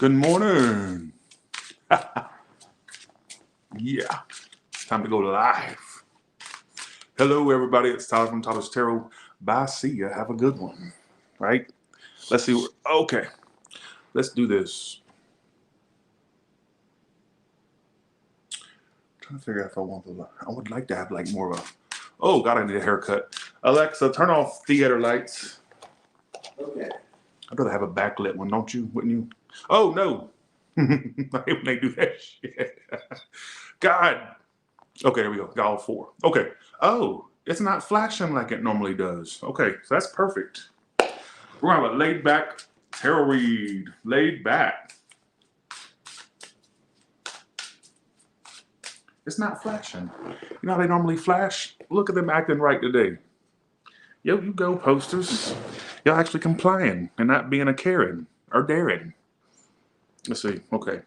Good morning. Yeah, it's time to go live. Hello, everybody. It's Tyler from Taurus Tarot. Bye. See ya. Have a good one. Right? Let's see. Okay. Let's do this. I'm trying to figure out if I would like to have like more of a. Oh, God, I need a haircut. Alexa, turn off theater lights. Okay. I'd rather have a backlit one, don't you? Wouldn't you? Oh, no. I hate when they do that shit. God. Okay, there we go. Got all four. Okay. Oh, it's not flashing like it normally does. Okay, so that's perfect. We're going to have a laid back tarot read. Laid back. It's not flashing. You know how they normally flash? Look at them acting right today. Yo, you go, posters. Y'all actually complying and not being a Karen or daring. Let's see. Okay.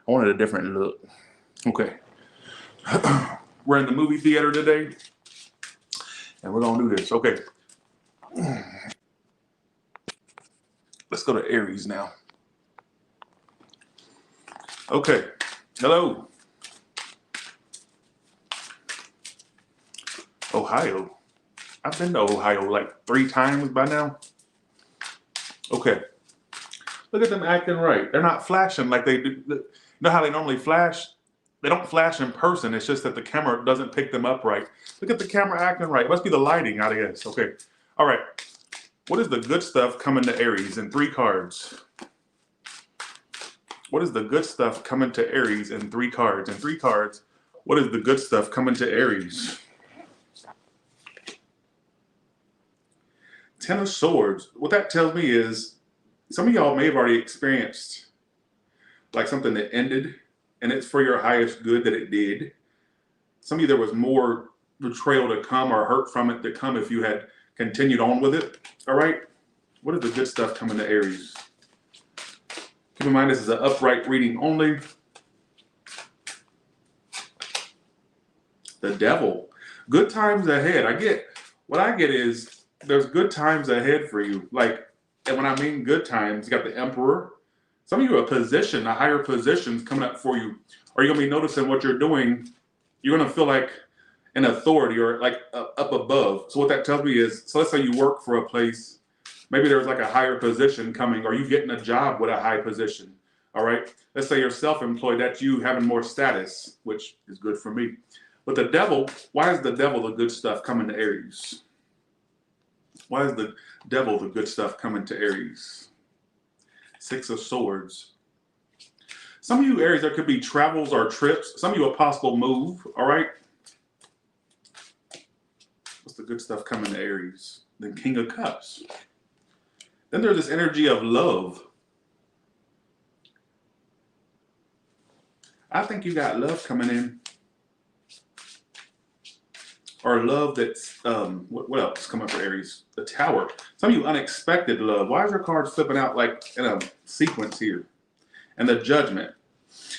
I wanted a different look. Okay. We're in the movie theater today, and we're going to do this. Okay. Let's go to Aries now. Okay. Hello. Ohio. I've been to Ohio like 3 times by now. Okay. Look at them acting right. They're not flashing like they do. You know how they normally flash? They don't flash in person. It's just that the camera doesn't pick them up right. Look at the camera acting right. It must be the lighting, I guess. Okay. All right. What is the good stuff coming to Aries in 3 cards? What is the good stuff coming to Aries in 3 cards? In 3 cards, what is the good stuff coming to Aries? 10 of Swords. What that tells me is some of y'all may have already experienced like something that ended, and it's for your highest good that it did. Some of you, there was more betrayal to come or hurt from it to come if you had continued on with it. All right? What is the good stuff coming to Aries? Keep in mind, this is an upright reading only. The Devil. Good times ahead. What I get is there's good times ahead for you. Like, and when I mean good times, you got the Emperor. Some of you, a higher position's coming up for you. Or you're going to be noticing what you're doing. You're going to feel like an authority or like up above. So what that tells me is, so let's say you work for a place. Maybe there's like a higher position coming, or you getting a job with a high position. All right. Let's say you're self-employed. That's you having more status, which is good for me. But the Devil, why is the Devil the good stuff coming to Aries? Why is the Devil the good stuff coming to Aries? 6 of Swords. Some of you Aries, there could be travels or trips. Some of you, a possible move. All right. What's the good stuff coming to Aries? The King of Cups. Then there's this energy of love. I think you got love coming in. Or love that's, what else is coming for Aries? The Tower. Some of you, unexpected love. Why is your cards flipping out like in a sequence here? And the Judgment.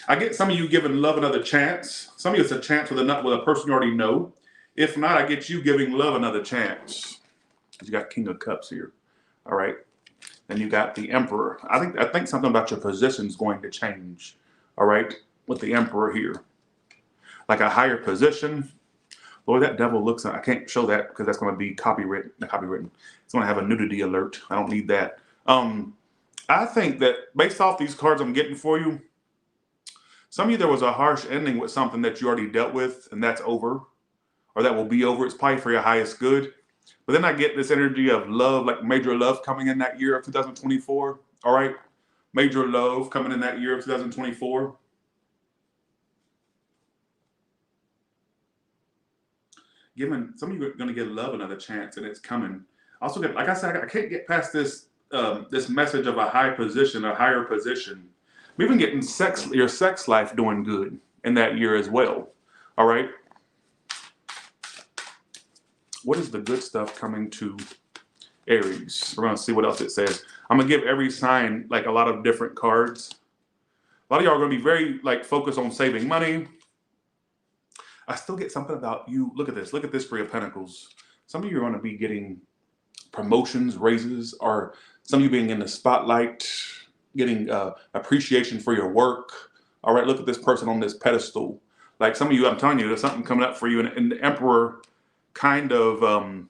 I get some of you giving love another chance. Some of you, it's a chance with a person you already know. If not, I get you giving love another chance. You got King of Cups here. All right. Then you got the Emperor. I think something about your position is going to change. All right. With the Emperor here. Like a higher position. Lord, that Devil looks, I can't show that because that's going to be copywritten. It's going to have a nudity alert. I don't need that. I think that based off these cards I'm getting for you, some of you, there was a harsh ending with something that you already dealt with, and that's over, or that will be over. It's probably for your highest good. But then I get this energy of love, like major love coming in that year of 2024. All right. Major love coming in that year of 2024. Some of you are going to get love another chance, and it's coming. Also, like I said, I can't get past this this message of a high position, a higher position. I'm even getting your sex life doing good in that year as well. All right. What is the good stuff coming to Aries? We're going to see what else it says. I'm going to give every sign like a lot of different cards. A lot of y'all are going to be very like focused on saving money. I still get something about you. Look at this. Look at this 3 of Pentacles. Some of you are going to be getting promotions, raises, or some of you being in the spotlight. getting appreciation for your work. All right, look at this person on this pedestal. Like some of you, I'm telling you, there's something coming up for you, and the Emperor kind of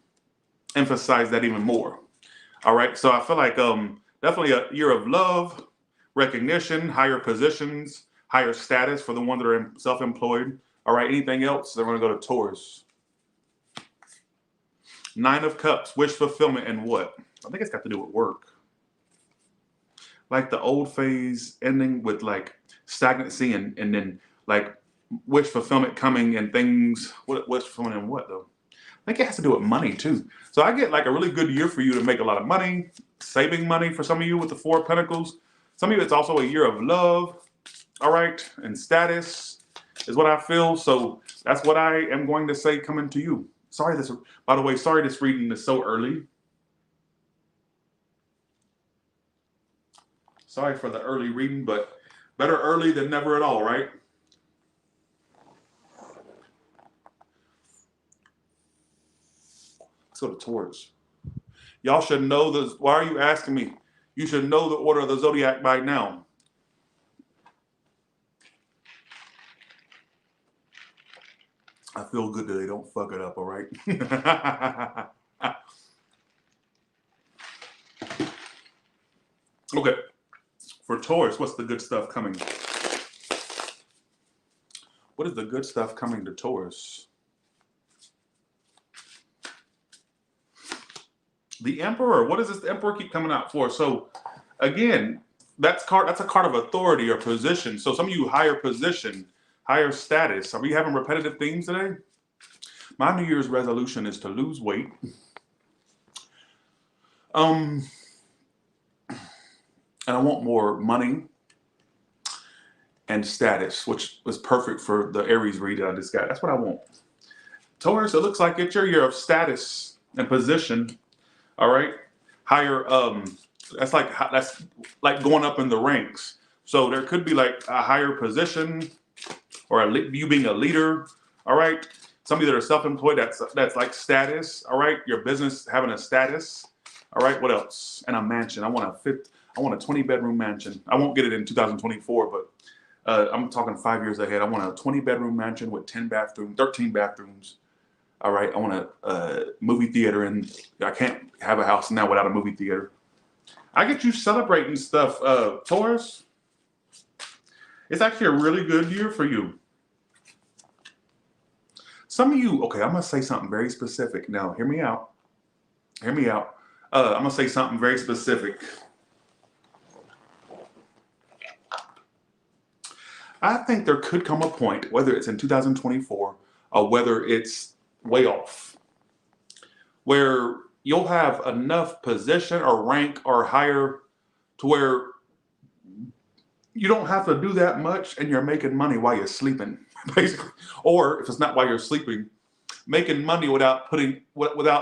emphasized that even more. All right, so I feel like definitely a year of love, recognition, higher positions, higher status for the ones that are self-employed. All right, anything else? They're going to go to Taurus. Nine of Cups, wish fulfillment, and what? I think it's got to do with work. Like the old phase ending with like stagnancy and then like wish fulfillment coming and things. What wish fulfillment and what though? I think it has to do with money too. So I get like a really good year for you to make a lot of money, saving money for some of you with the Four of Pentacles. Some of you, it's also a year of love, all right, and status is what I feel. So that's what I am going to say coming to you. Sorry, by the way, sorry this reading is so early. Sorry for the early reading, but better early than never at all, right? Let's go to Taurus. Y'all should know this. Why are you asking me? You should know the order of the zodiac by now. I feel good that they don't fuck it up, all right? Okay. For Taurus, what's the good stuff coming? What is the good stuff coming to Taurus? The Emperor. What does this Emperor keep coming out for? So again, that's a card of authority or position. So some of you higher position, higher status. Are we having repetitive themes today? My New Year's resolution is to lose weight. And I want more money and status, which was perfect for the Aries read that I just got. That's what I want. Taurus, it looks like it's your year of status and position. All right, higher. That's like going up in the ranks. So there could be like a higher position, or you being a leader. All right, some of you that are self-employed, that's like status. All right, your business having a status. All right, what else? And a mansion. I want a 20-bedroom mansion. I won't get it in 2024, but I'm talking 5 years ahead. I want a 20-bedroom mansion with 13 bathrooms. All right, I want a movie theater, and I can't have a house now without a movie theater. I get you celebrating stuff, Taurus. It's actually a really good year for you. Some of you, okay, I'm going to say something very specific. Now, hear me out. Hear me out. I'm going to say something very specific. I think there could come a point, whether it's in 2024 or whether it's way off, where you'll have enough position or rank or higher to where you don't have to do that much and you're making money while you're sleeping, basically. Or if it's not while you're sleeping, making money without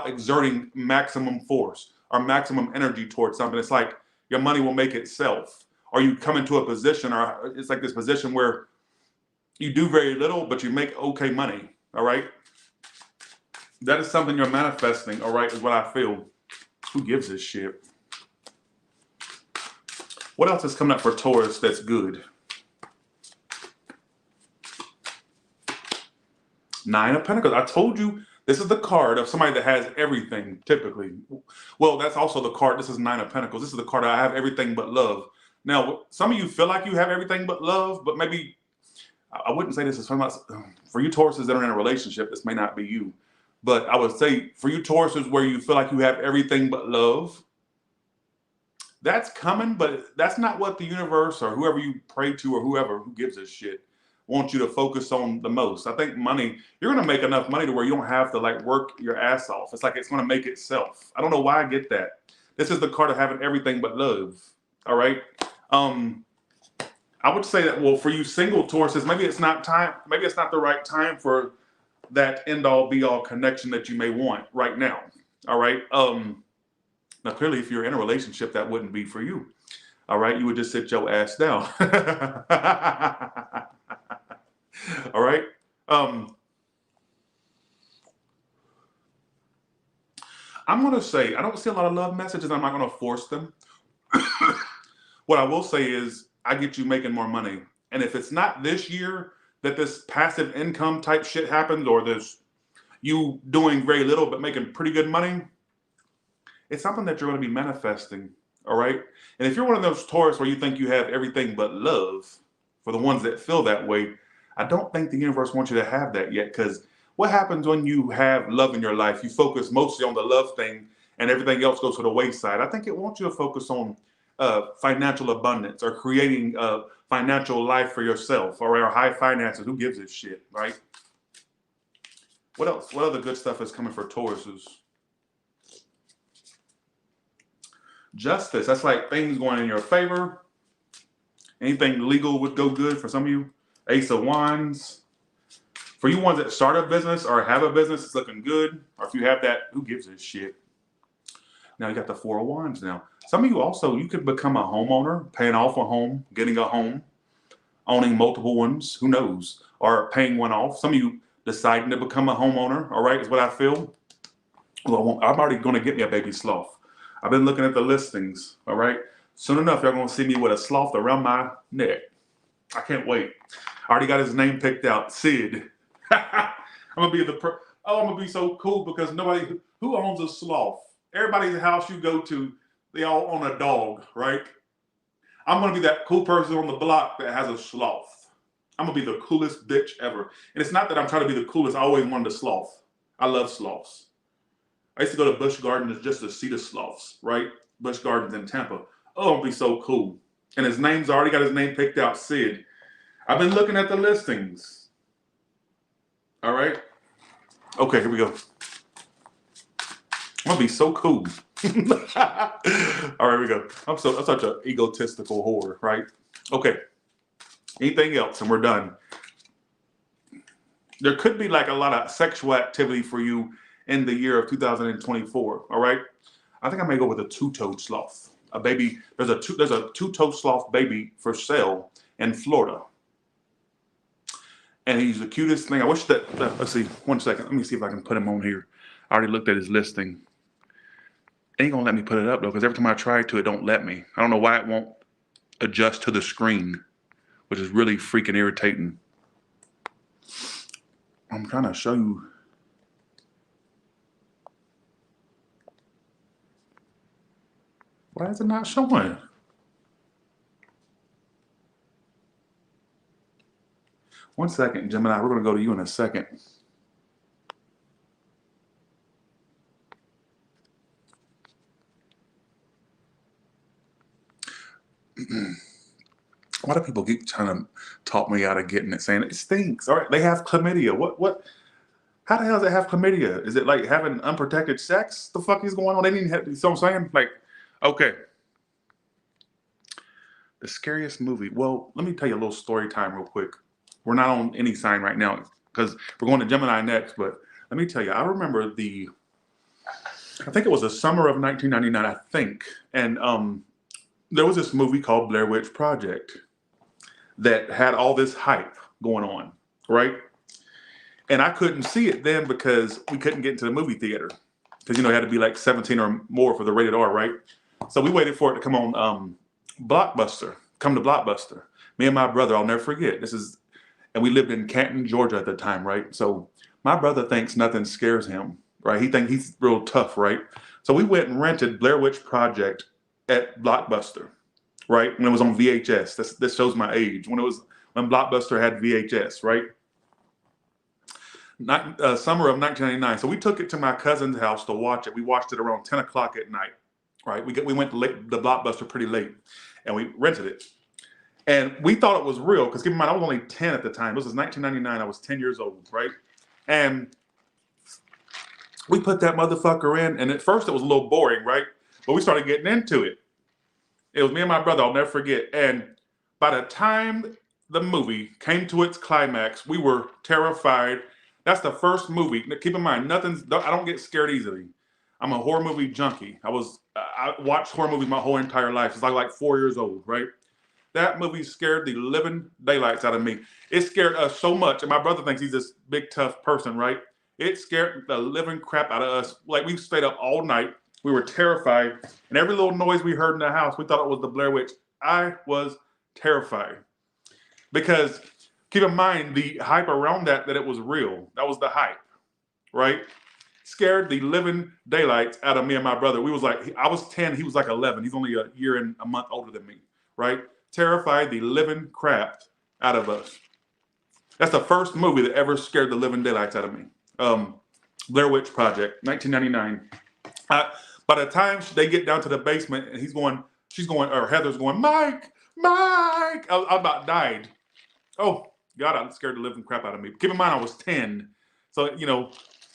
exerting maximum force or maximum energy towards something. It's like your money will make itself. Or you come into a position, or it's like this position where you do very little, but you make okay money, all right? That is something you're manifesting, all right, is what I feel. Who gives a shit? What else is coming up for Taurus that's good? Nine of Pentacles. I told you this is the card of somebody that has everything, typically. Well, that's also the card. This is Nine of Pentacles. This is the card I have everything but love. Now, some of you feel like you have everything but love, but maybe, I wouldn't say this is for you Tauruses that are in a relationship, this may not be you. But I would say for you Tauruses where you feel like you have everything but love, that's coming, but that's not what the universe or whoever you pray to or who gives a shit, wants you to focus on the most. I think money, you're going to make enough money to where you don't have to like work your ass off. It's like it's going to make itself. I don't know why I get that. This is the card of having everything but love. All right. I would say that, well, for you single Tauruses, maybe it's not the right time for that end all be all connection that you may want right now. All right. Now clearly if you're in a relationship, that wouldn't be for you. All right. You would just sit your ass down. All right. I'm going to say, I don't see a lot of love messages. I'm not going to force them. What I will say is I get you making more money. And if it's not this year that this passive income type shit happens, or this you doing very little but making pretty good money, it's something that you're going to be manifesting. All right. And if you're one of those Taurus where you think you have everything but love, for the ones that feel that way, I don't think the universe wants you to have that yet. Because what happens when you have love in your life? You focus mostly on the love thing and everything else goes to the wayside. I think it wants you to focus on financial abundance or creating a financial life for yourself, or high finances. Who gives a shit, right? What else? What other good stuff is coming for Tauruses? Justice. That's like things going in your favor. Anything legal would go good for some of you. Ace of Wands. For you ones that start a business or have a business, it's looking good. Or if you have that, who gives a shit? Now you got the Four of Wands now. Some of you also, you could become a homeowner, paying off a home, getting a home, owning multiple ones, who knows, or paying one off. Some of you deciding to become a homeowner, all right, is what I feel. Well, I'm already going to get me a baby sloth. I've been looking at the listings, all right? Soon enough, y'all going to see me with a sloth around my neck. I can't wait. I already got his name picked out, Sid. I'm going to be I'm going to be so cool because nobody, who owns a sloth? Everybody's house you go to, they all own a dog, right? I'm going to be that cool person on the block that has a sloth. I'm going to be the coolest bitch ever. And it's not that I'm trying to be the coolest. I always wanted a sloth. I love sloths. I used to go to Busch Gardens just to see the sloths, right? Busch Gardens in Tampa. Oh, it'll be so cool. And his name's already got his name picked out, Sid. I've been looking at the listings. All right. Okay, here we go. I'm gonna be so cool. All right, here we go. I'm such an egotistical whore, right? Okay. Anything else, and we're done. There could be like a lot of sexual activity for you in the year of 2024. All right. I think I may go with a two-toed sloth. A baby. There's a two-toed sloth baby for sale in Florida, and he's the cutest thing. I wish that. Let's see. 1 second. Let me see if I can put him on here. I already looked at his listing. Ain't gonna let me put it up though, because every time I try to, it don't let me. I don't know why it won't adjust to the screen, which is really freaking irritating. I'm trying to show you. Why is it not showing? One second, Gemini. We're gonna go to you in a second. Why do people keep trying to talk me out of getting it, saying it stinks? All right, they have chlamydia. What? How the hell does it have chlamydia? Is it like having unprotected sex? The fuck is going on? They didn't have. You know what I'm saying? Like, okay. The scariest movie. Well, let me tell you a little story time real quick. We're not on any sign right now because we're going to Gemini next. But let me tell you, I remember I think it was the summer of 1999, I think, and there was this movie called Blair Witch Project that had all this hype going on, right? And I couldn't see it then because we couldn't get into the movie theater because, it had to be like 17 or more for the rated R, right? So we waited for it to come on Blockbuster, come to Blockbuster. Me and my brother, I'll never forget. And we lived in Canton, Georgia at the time, right? So my brother thinks nothing scares him, right? He thinks he's real tough, right? So we went and rented Blair Witch Project at Blockbuster, right? When it was on VHS. This shows my age. When Blockbuster had VHS, right? Summer of 1999. So we took it to my cousin's house to watch it. We watched it around 10 o'clock at night, right? We went to the Blockbuster pretty late, and we rented it. And we thought it was real because keep in mind I was only 10 at the time. This was 1999. I was 10 years old, right? And we put that motherfucker in, and at first it was a little boring, right? But we started getting into it. It was me and my brother, I'll never forget. And by the time the movie came to its climax, we were terrified. That's the first movie. Keep in mind, I don't get scared easily. I'm a horror movie junkie. I watched horror movies my whole entire life since I was like 4 years old, right? That movie scared the living daylights out of me. It scared us so much. And my brother thinks he's this big, tough person, right? It scared the living crap out of us. Like, we stayed up all night. We were terrified. And every little noise we heard in the house, we thought it was the Blair Witch I was terrified because keep in mind the hype around that it was real. That was the hype, right? Scared the living daylights out of me and my brother. We was like, I was 10, he was like 11. He's only a year and a month older than me, right? Terrified the living crap out of us. That's the first movie that ever scared the living daylights out of me. Blair Witch Project, 1999. By the time they get down to the basement and she's going, or Heather's going, Mike, Mike. I about died. Oh, God, I scared the living crap out of me. Keep in mind, I was 10. So,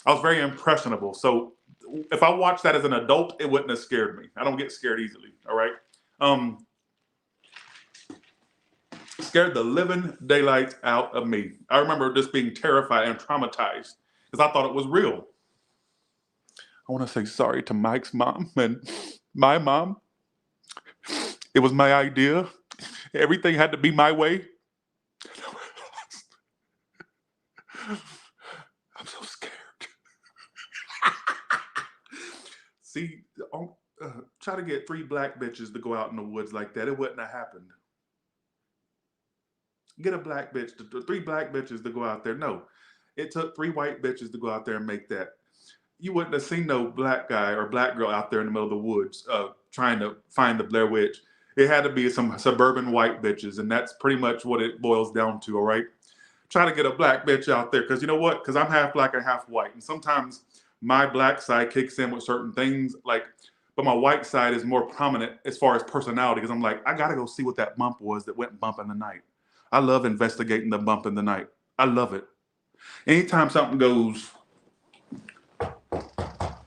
I was very impressionable. So if I watched that as an adult, it wouldn't have scared me. I don't get scared easily, all right? Scared the living daylights out of me. I remember just being terrified and traumatized because I thought it was real. I want to say sorry to Mike's mom and my mom. It was my idea. Everything had to be my way. I'm so scared. See, try to get 3 black bitches to go out in the woods like that. It wouldn't have happened. Get a black bitch, 3 black bitches to go out there. No, it took 3 white bitches to go out there and make that. You wouldn't have seen no black guy or black girl out there in the middle of the woods trying to find the Blair Witch. It had to be some suburban white bitches, and that's pretty much what it boils down to, all right? Try to get a black bitch out there, because you know what? Because I'm half black and half white, and sometimes my black side kicks in with certain things, but my white side is more prominent as far as personality, because I'm like, I got to go see what that bump was that went bump in the night. I love investigating the bump in the night. I love it. Anytime something goes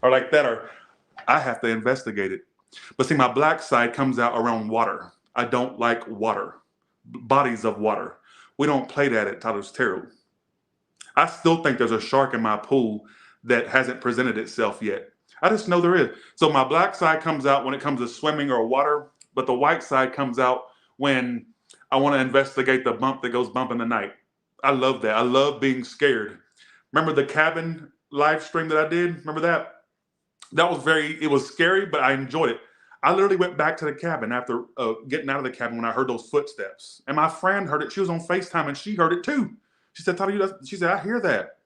or like that, or I have to investigate it. But see, my black side comes out around water. I don't like water, bodies of water. We don't play that at Taurus Tarot. I still think there's a shark in my pool that hasn't presented itself yet. I just know there is. So my black side comes out when it comes to swimming or water, but the white side comes out when I want to investigate the bump that goes bump in the night. I love that. I love being scared. Remember the cabin live stream that I did? Remember that? That was it was scary, but I enjoyed it. I literally went back to the cabin after getting out of the cabin when I heard those footsteps. And my friend heard it. She was on FaceTime and she heard it too. She said, she said, I hear that.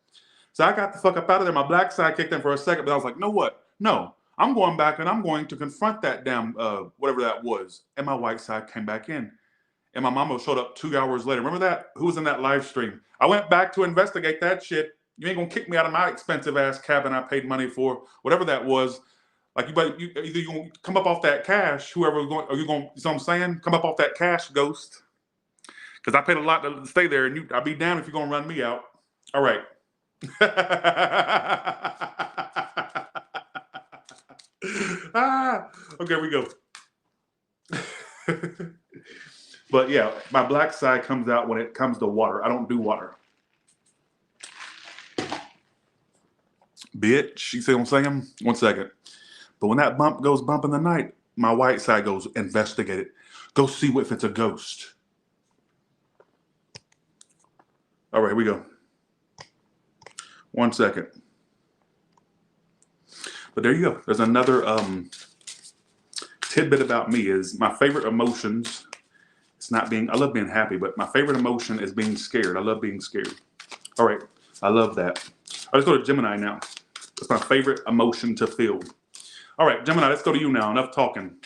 So I got the fuck up out of there. My black side kicked in for a second, but I was like, know what? No, I'm going back and I'm going to confront that damn, whatever that was. And my white side came back in. And my mama showed up 2 hours later. Remember that? Who was in that live stream? I went back to investigate that shit. You ain't gonna kick me out of my expensive ass cabin I paid money for, whatever that was. Like either you gonna come up off that cash, whoever was going, or you gonna, you know what I'm saying? Come up off that cash, ghost. Because I paid a lot to stay there, and I'll be damned if you're gonna run me out. All right. Okay, here we go. But yeah, my black side comes out when it comes to water. I don't do water. Bitch, you see what I'm saying? 1 second. But when that bump goes bump in the night, my white side goes investigate it. Go see if it's a ghost. All right, here we go. 1 second. But there you go. There's another tidbit about me is my favorite emotions. It's not being, I love being happy, but my favorite emotion is being scared. I love being scared. All right, I love that. Let's go to Gemini now. It's my favorite emotion to feel. All right, Gemini, let's go to you now. Enough talking.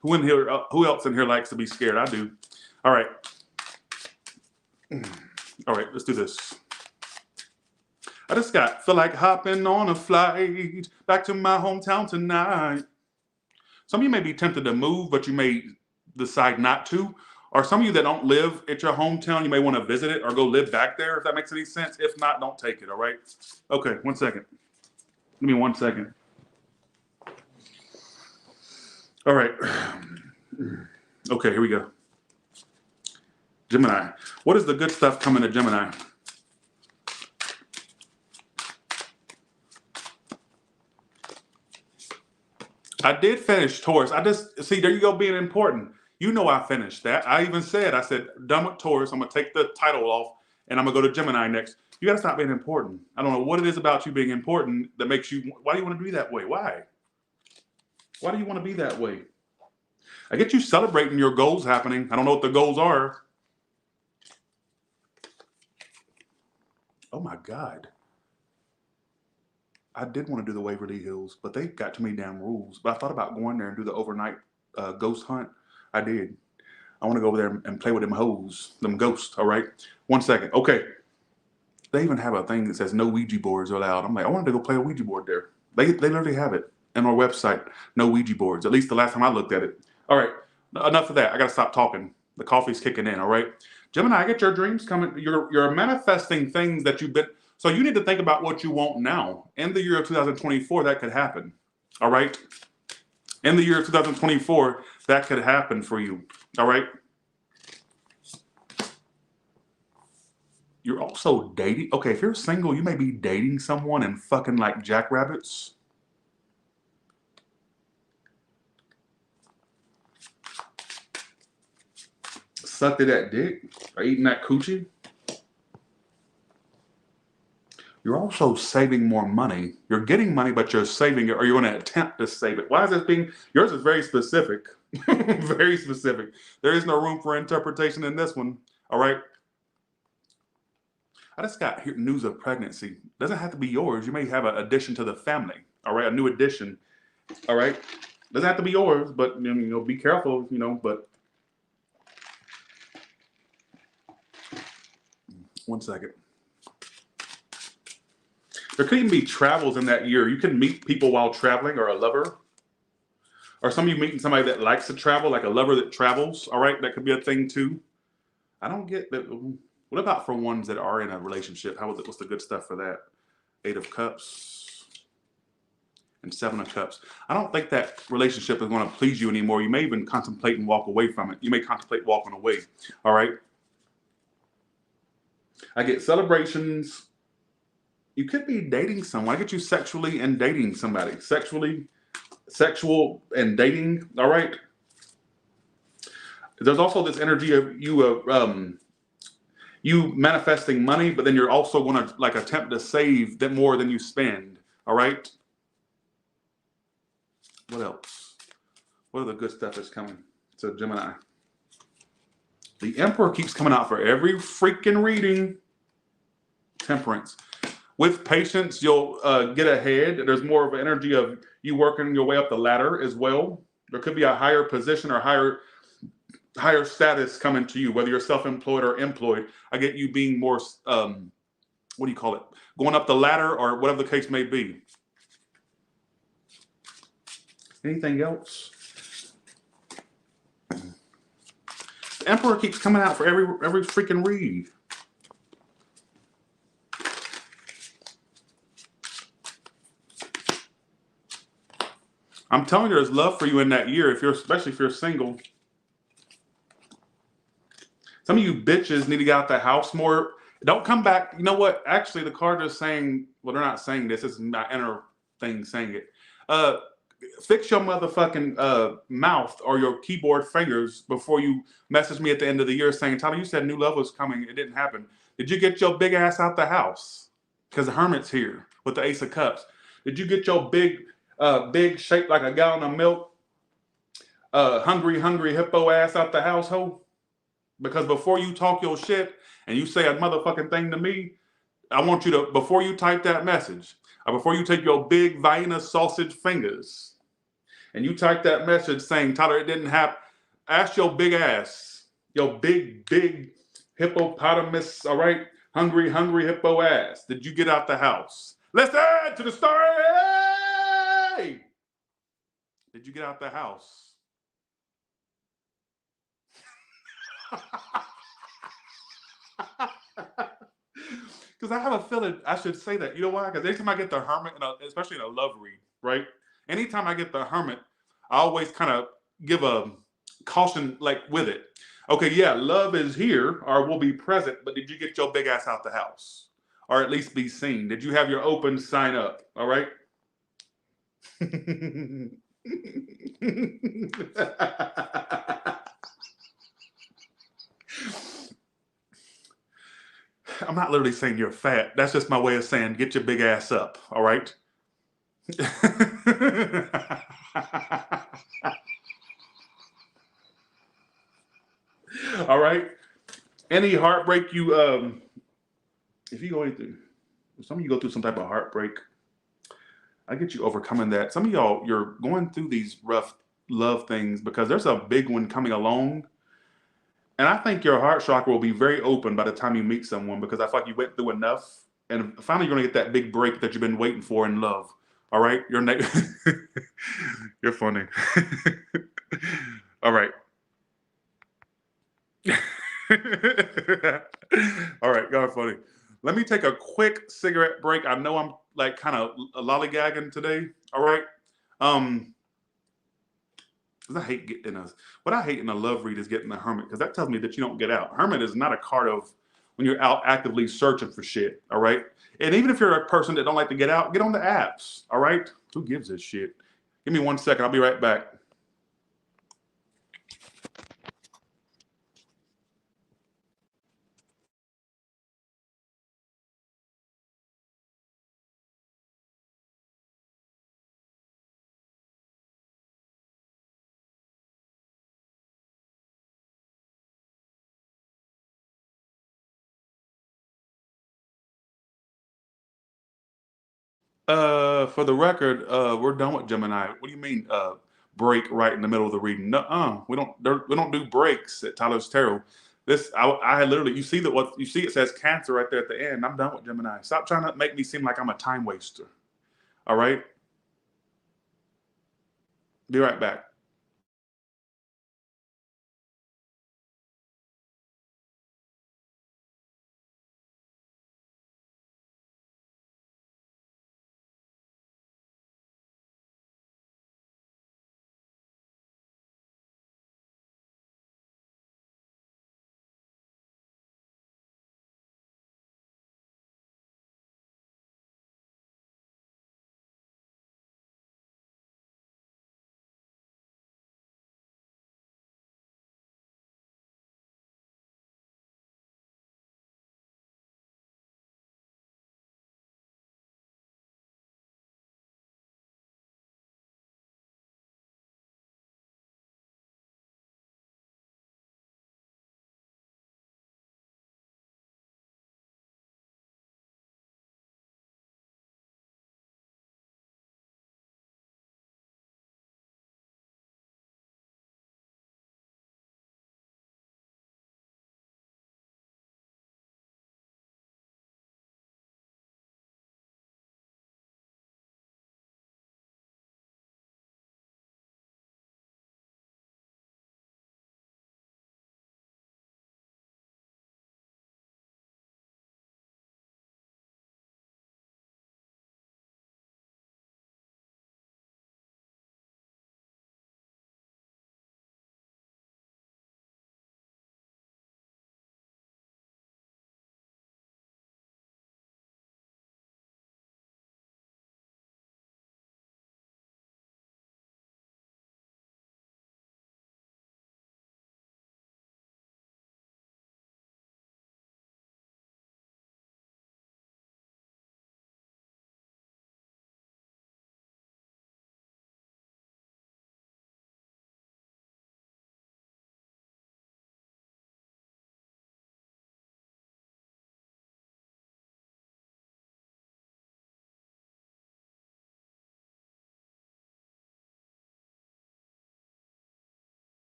Who in here? Who else in here likes to be scared? I do. All right. All right, let's do this. I just feel like hopping on a flight back to my hometown tonight. Some of you may be tempted to move, but you may decide not to. Or some of you that don't live at your hometown, you may want to visit it or go live back there, if that makes any sense. If not, don't take it, all right? Okay, 1 second. Give me 1 second. All right. Okay, here we go. Gemini. What is the good stuff coming to Gemini? I did finish Taurus. See, there you go, being important. You know I finished that. I even said, done with Taurus. I'm going to take the title off, and I'm going to go to Gemini next. You got to stop being important. I don't know what it is about you being important that makes you, why do you want to be that way? Why? Why do you want to be that way? I get you celebrating your goals happening. I don't know what the goals are. Oh my God. I did want to do the Waverly Hills, but they got too many damn rules. But I thought about going there and do the overnight ghost hunt. I did. I want to go over there and play with them hoes, them ghosts, all right? 1 second. Okay. They even have a thing that says no Ouija boards are allowed. I'm like, I wanted to go play a Ouija board there. They literally have it on our website, no Ouija boards, at least the last time I looked at it. All right, enough of that. I got to stop talking. The coffee's kicking in, all right? Gemini, I get your dreams coming. You're manifesting things that you've been, so you need to think about what you want now. In the year of 2024, that could happen, all right? In the year of 2024, that could happen for you, all right? You're also dating. Okay, if you're single, you may be dating someone and fucking like jackrabbits. Sucked at that dick or eating that coochie. You're also saving more money. You're getting money, but you're saving it, or you're going to attempt to save it. Why is this being? Yours is very specific. Very specific. There is no room for interpretation in this one. All right. I just got news of pregnancy. Doesn't have to be yours. You may have an addition to the family. All right, a new addition. All right, doesn't have to be yours, but you know, be careful. You know, but 1 second. There could even be travels in that year. You can meet people while traveling, or a lover, or some of you meeting somebody that likes to travel, like a lover that travels. All right, that could be a thing too. I don't get that. What about for ones that are in a relationship? What's the good stuff for that? 8 of Cups and 7 of Cups. I don't think that relationship is going to please you anymore. You may even contemplate and walk away from it. You may contemplate walking away. All right. I get celebrations. You could be dating someone. I get you sexually and dating somebody. Sexual and dating. All right. There's also this energy of you manifesting money, but then you're also going to like attempt to save that more than you spend. All right. What else? What are the good stuff that's coming? So Gemini. The Emperor keeps coming out for every freaking reading. Temperance. With patience, you'll get ahead. There's more of an energy of you working your way up the ladder as well. There could be a higher position or higher status coming to you, whether you're self-employed or employed. I get you being more, what do you call it? Going up the ladder or whatever the case may be. Anything else? The Emperor keeps coming out for every freaking read. I'm telling you, there's love for you in that year, especially if you're single. Some of you bitches need to get out the house more. Don't come back. You know what? Actually, the card is saying, well, they're not saying this. It's my inner thing saying it. Fix your motherfucking mouth or your keyboard fingers before you message me at the end of the year saying, Tyler, you said new love was coming. It didn't happen. Did you get your big ass out the house? Because the Hermit's here with the Ace of Cups. Did you get your big shaped like a gallon of milk, hungry hippo ass out the household? Because before you talk your shit and you say a motherfucking thing to me, I want you to, before you type that message, or before you take your big Vienna sausage fingers and you type that message saying, Tyler, it didn't happen, ask your big ass, your big hippopotamus, all right, hungry hippo ass, did you get out the house? Let's add to the story. Did you get out the house? Because I have a feeling I should say that. You know why? Because anytime I get the Hermit, especially in a love read, right? Anytime I get the Hermit, I always kind of give a caution like with it. Okay, yeah, love is here or will be present, but did you get your big ass out the house? Or at least be seen? Did you have your open sign up? All right? I'm not literally saying you're fat. That's just my way of saying get your big ass up. All right? All right. Any heartbreak you if you go through, some of you go through some type of heartbreak, I get you overcoming that. Some of y'all, you're going through these rough love things because there's a big one coming along. And I think your heart chakra will be very open by the time you meet someone because I feel like you went through enough. And finally, you're going to get that big break that you've been waiting for in love. All right? You're funny. All right. All right, y'all are funny. Let me take a quick cigarette break. I know I'm like kind of lollygagging today. All right. 'Cause I hate getting what I hate in a love read is getting the hermit because that tells me that you don't get out. Hermit is not a card of when you're out actively searching for shit. All right. And even if you're a person that don't like to get out, get on the apps. All right. Who gives a shit? Give me 1 second. I'll be right back. For the record, we're done with Gemini. What do you mean, break right in the middle of the reading? Nuh-uh. We don't do breaks at Tyler's Tarot. I literally, you see that what you see, it says Cancer right there at the end. I'm done with Gemini. Stop trying to make me seem like I'm a time waster. All right? Be right back.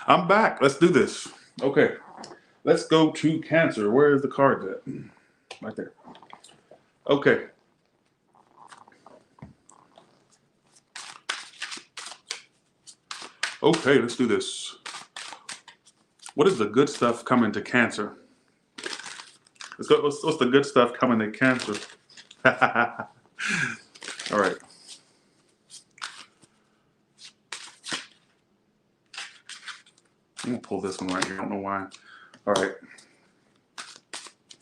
I'm back. Let's do this. Okay. Let's go to Cancer. Where is the card at? Right there. Okay. Okay, let's do this. What is the good stuff coming to Cancer? Let's go. What's the good stuff coming to Cancer? All right. I'm gonna pull this one right here. I don't know why. All right.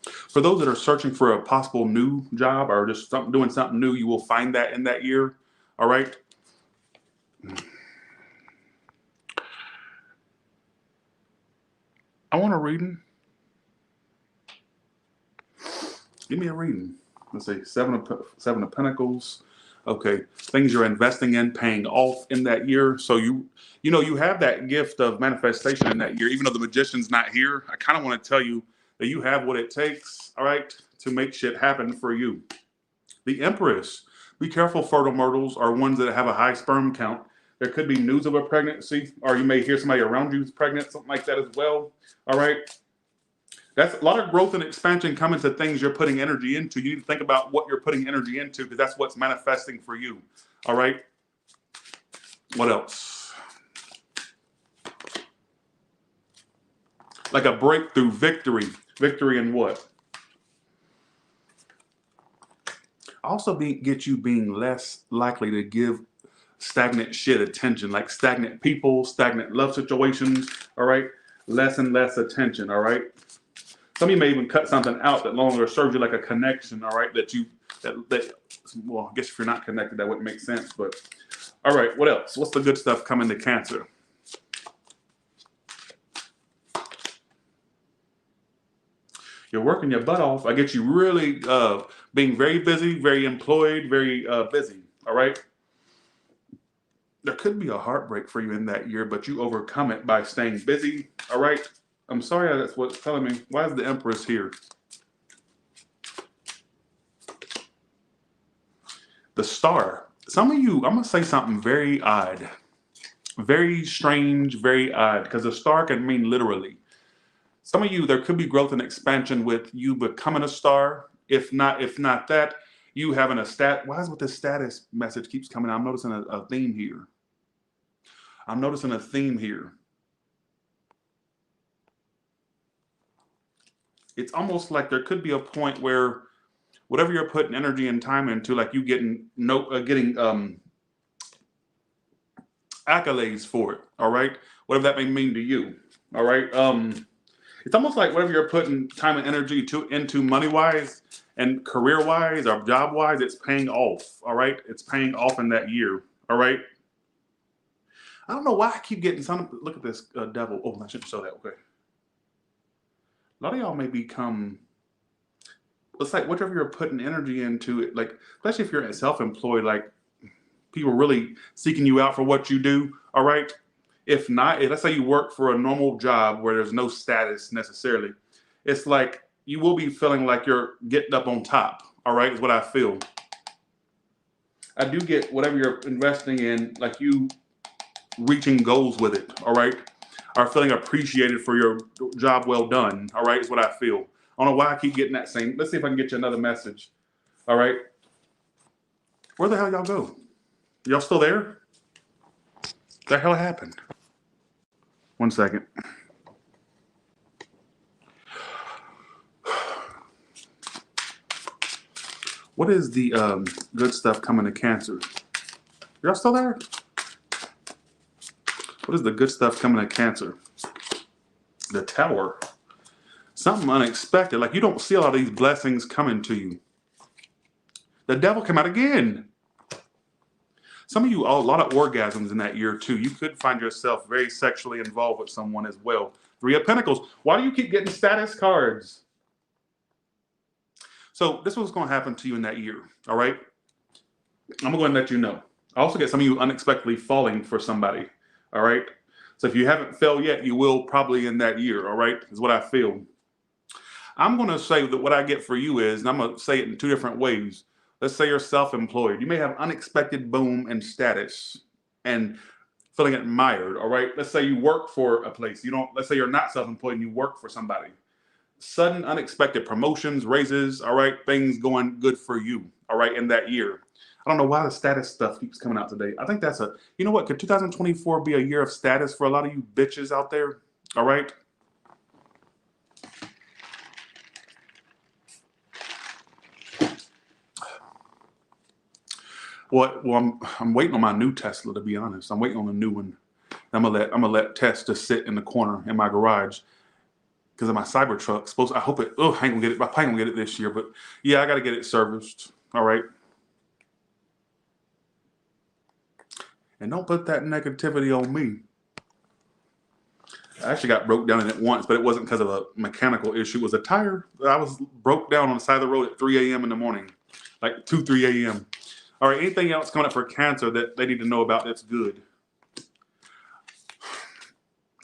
For those that are searching for a possible new job or just doing something new, you will find that in that year. All right. I want to read. Give me a reading. Let's see, seven of Pentacles. Okay, things you're investing in, paying off in that year. So you know, you have that gift of manifestation in that year. Even though the magician's not here, I kind of want to tell you that you have what it takes, all right, to make shit happen for you. The Empress. Be careful, fertile myrtles are ones that have a high sperm count. There could be news of a pregnancy, or you may hear somebody around you who's pregnant, something like that as well. All right. That's a lot of growth and expansion coming to things you're putting energy into. You need to think about what you're putting energy into because that's what's manifesting for you. All right. What else? Like a breakthrough, victory. Victory in what? Also get you being less likely to give stagnant shit attention, like stagnant people, stagnant love situations. All right. Less and less attention. All right. Some of you may even cut something out that no longer serves you like a connection, all right, well, I guess if you're not connected, that wouldn't make sense, but, all right, what else? What's the good stuff coming to Cancer? You're working your butt off. I get you really being very busy, very employed, very busy, all right? There could be a heartbreak for you in that year, but you overcome it by staying busy, all right? I'm sorry, that's what's telling me. Why is the Empress here? The Star. Some of you, I'm going to say something very odd. Very strange, very odd, because the Star can mean literally. Some of you, there could be growth and expansion with you becoming a star. If not that, you having a stat. Why is with this status message keeps coming out? I'm noticing a theme here. I'm noticing a theme here. It's almost like there could be a point where whatever you're putting energy and time into, like you getting accolades for it, all right? Whatever that may mean to you, all right? It's almost like whatever you're putting time and energy into money-wise and career-wise or job-wise, it's paying off, all right? It's paying off in that year, all right? I don't know why I keep getting some. Look at this devil. Oh, I shouldn't show that. Okay. A lot of y'all may become, it's like whatever you're putting energy into it, like, especially if you're self-employed, like people really seeking you out for what you do, all right? If not, let's say you work for a normal job where there's no status necessarily, it's like you will be feeling like you're getting up on top, all right, is what I feel. I do get whatever you're investing in, like you reaching goals with it, all right? Are feeling appreciated for your job well done, all right, is what I feel. I don't know why I keep getting that same. Let's see if I can get you another message, all right? Where the hell y'all go? Y'all still there? What the hell happened? 1 second. What is the good stuff coming to Cancer? Y'all still there? What is the good stuff coming to Cancer? The Tower. Something unexpected. Like you don't see a lot of these blessings coming to you. The Devil came out again. Some of you, a lot of orgasms in that year too. You could find yourself very sexually involved with someone as well. 3 of Pentacles. Why do you keep getting status cards? So this is what's going to happen to you in that year. All right. I'm going to let you know. I also get some of you unexpectedly falling for somebody. All right. So if you haven't fell yet, you will probably in that year. All right. Is what I feel. I'm going to say that what I get for you is, and I'm going to say it in 2 different ways. Let's say you're self-employed. You may have unexpected boom and status and feeling admired. All right. Let's say you work for a place. Let's say you're not self-employed and you work for somebody. Sudden, unexpected promotions, raises. All right. Things going good for you. All right. In that year. I don't know why the status stuff keeps coming out today. I think that's you know what? Could 2024 be a year of status for a lot of you bitches out there? All right. Well, I'm waiting on my new Tesla, to be honest. I'm waiting on a new one. I'm gonna let Tess just sit in the corner in my garage because of my Cybertruck. I hope it. Oh, I ain't gonna get it. I probably gonna get it this year, but yeah, I gotta get it serviced. All right. And don't put that negativity on me. I actually got broke down in it once, but it wasn't because of a mechanical issue. It was a tire. I was broke down on the side of the road at 3 a.m. in the morning, like 2, 3 a.m. All right, anything else coming up for Cancer that they need to know about that's good?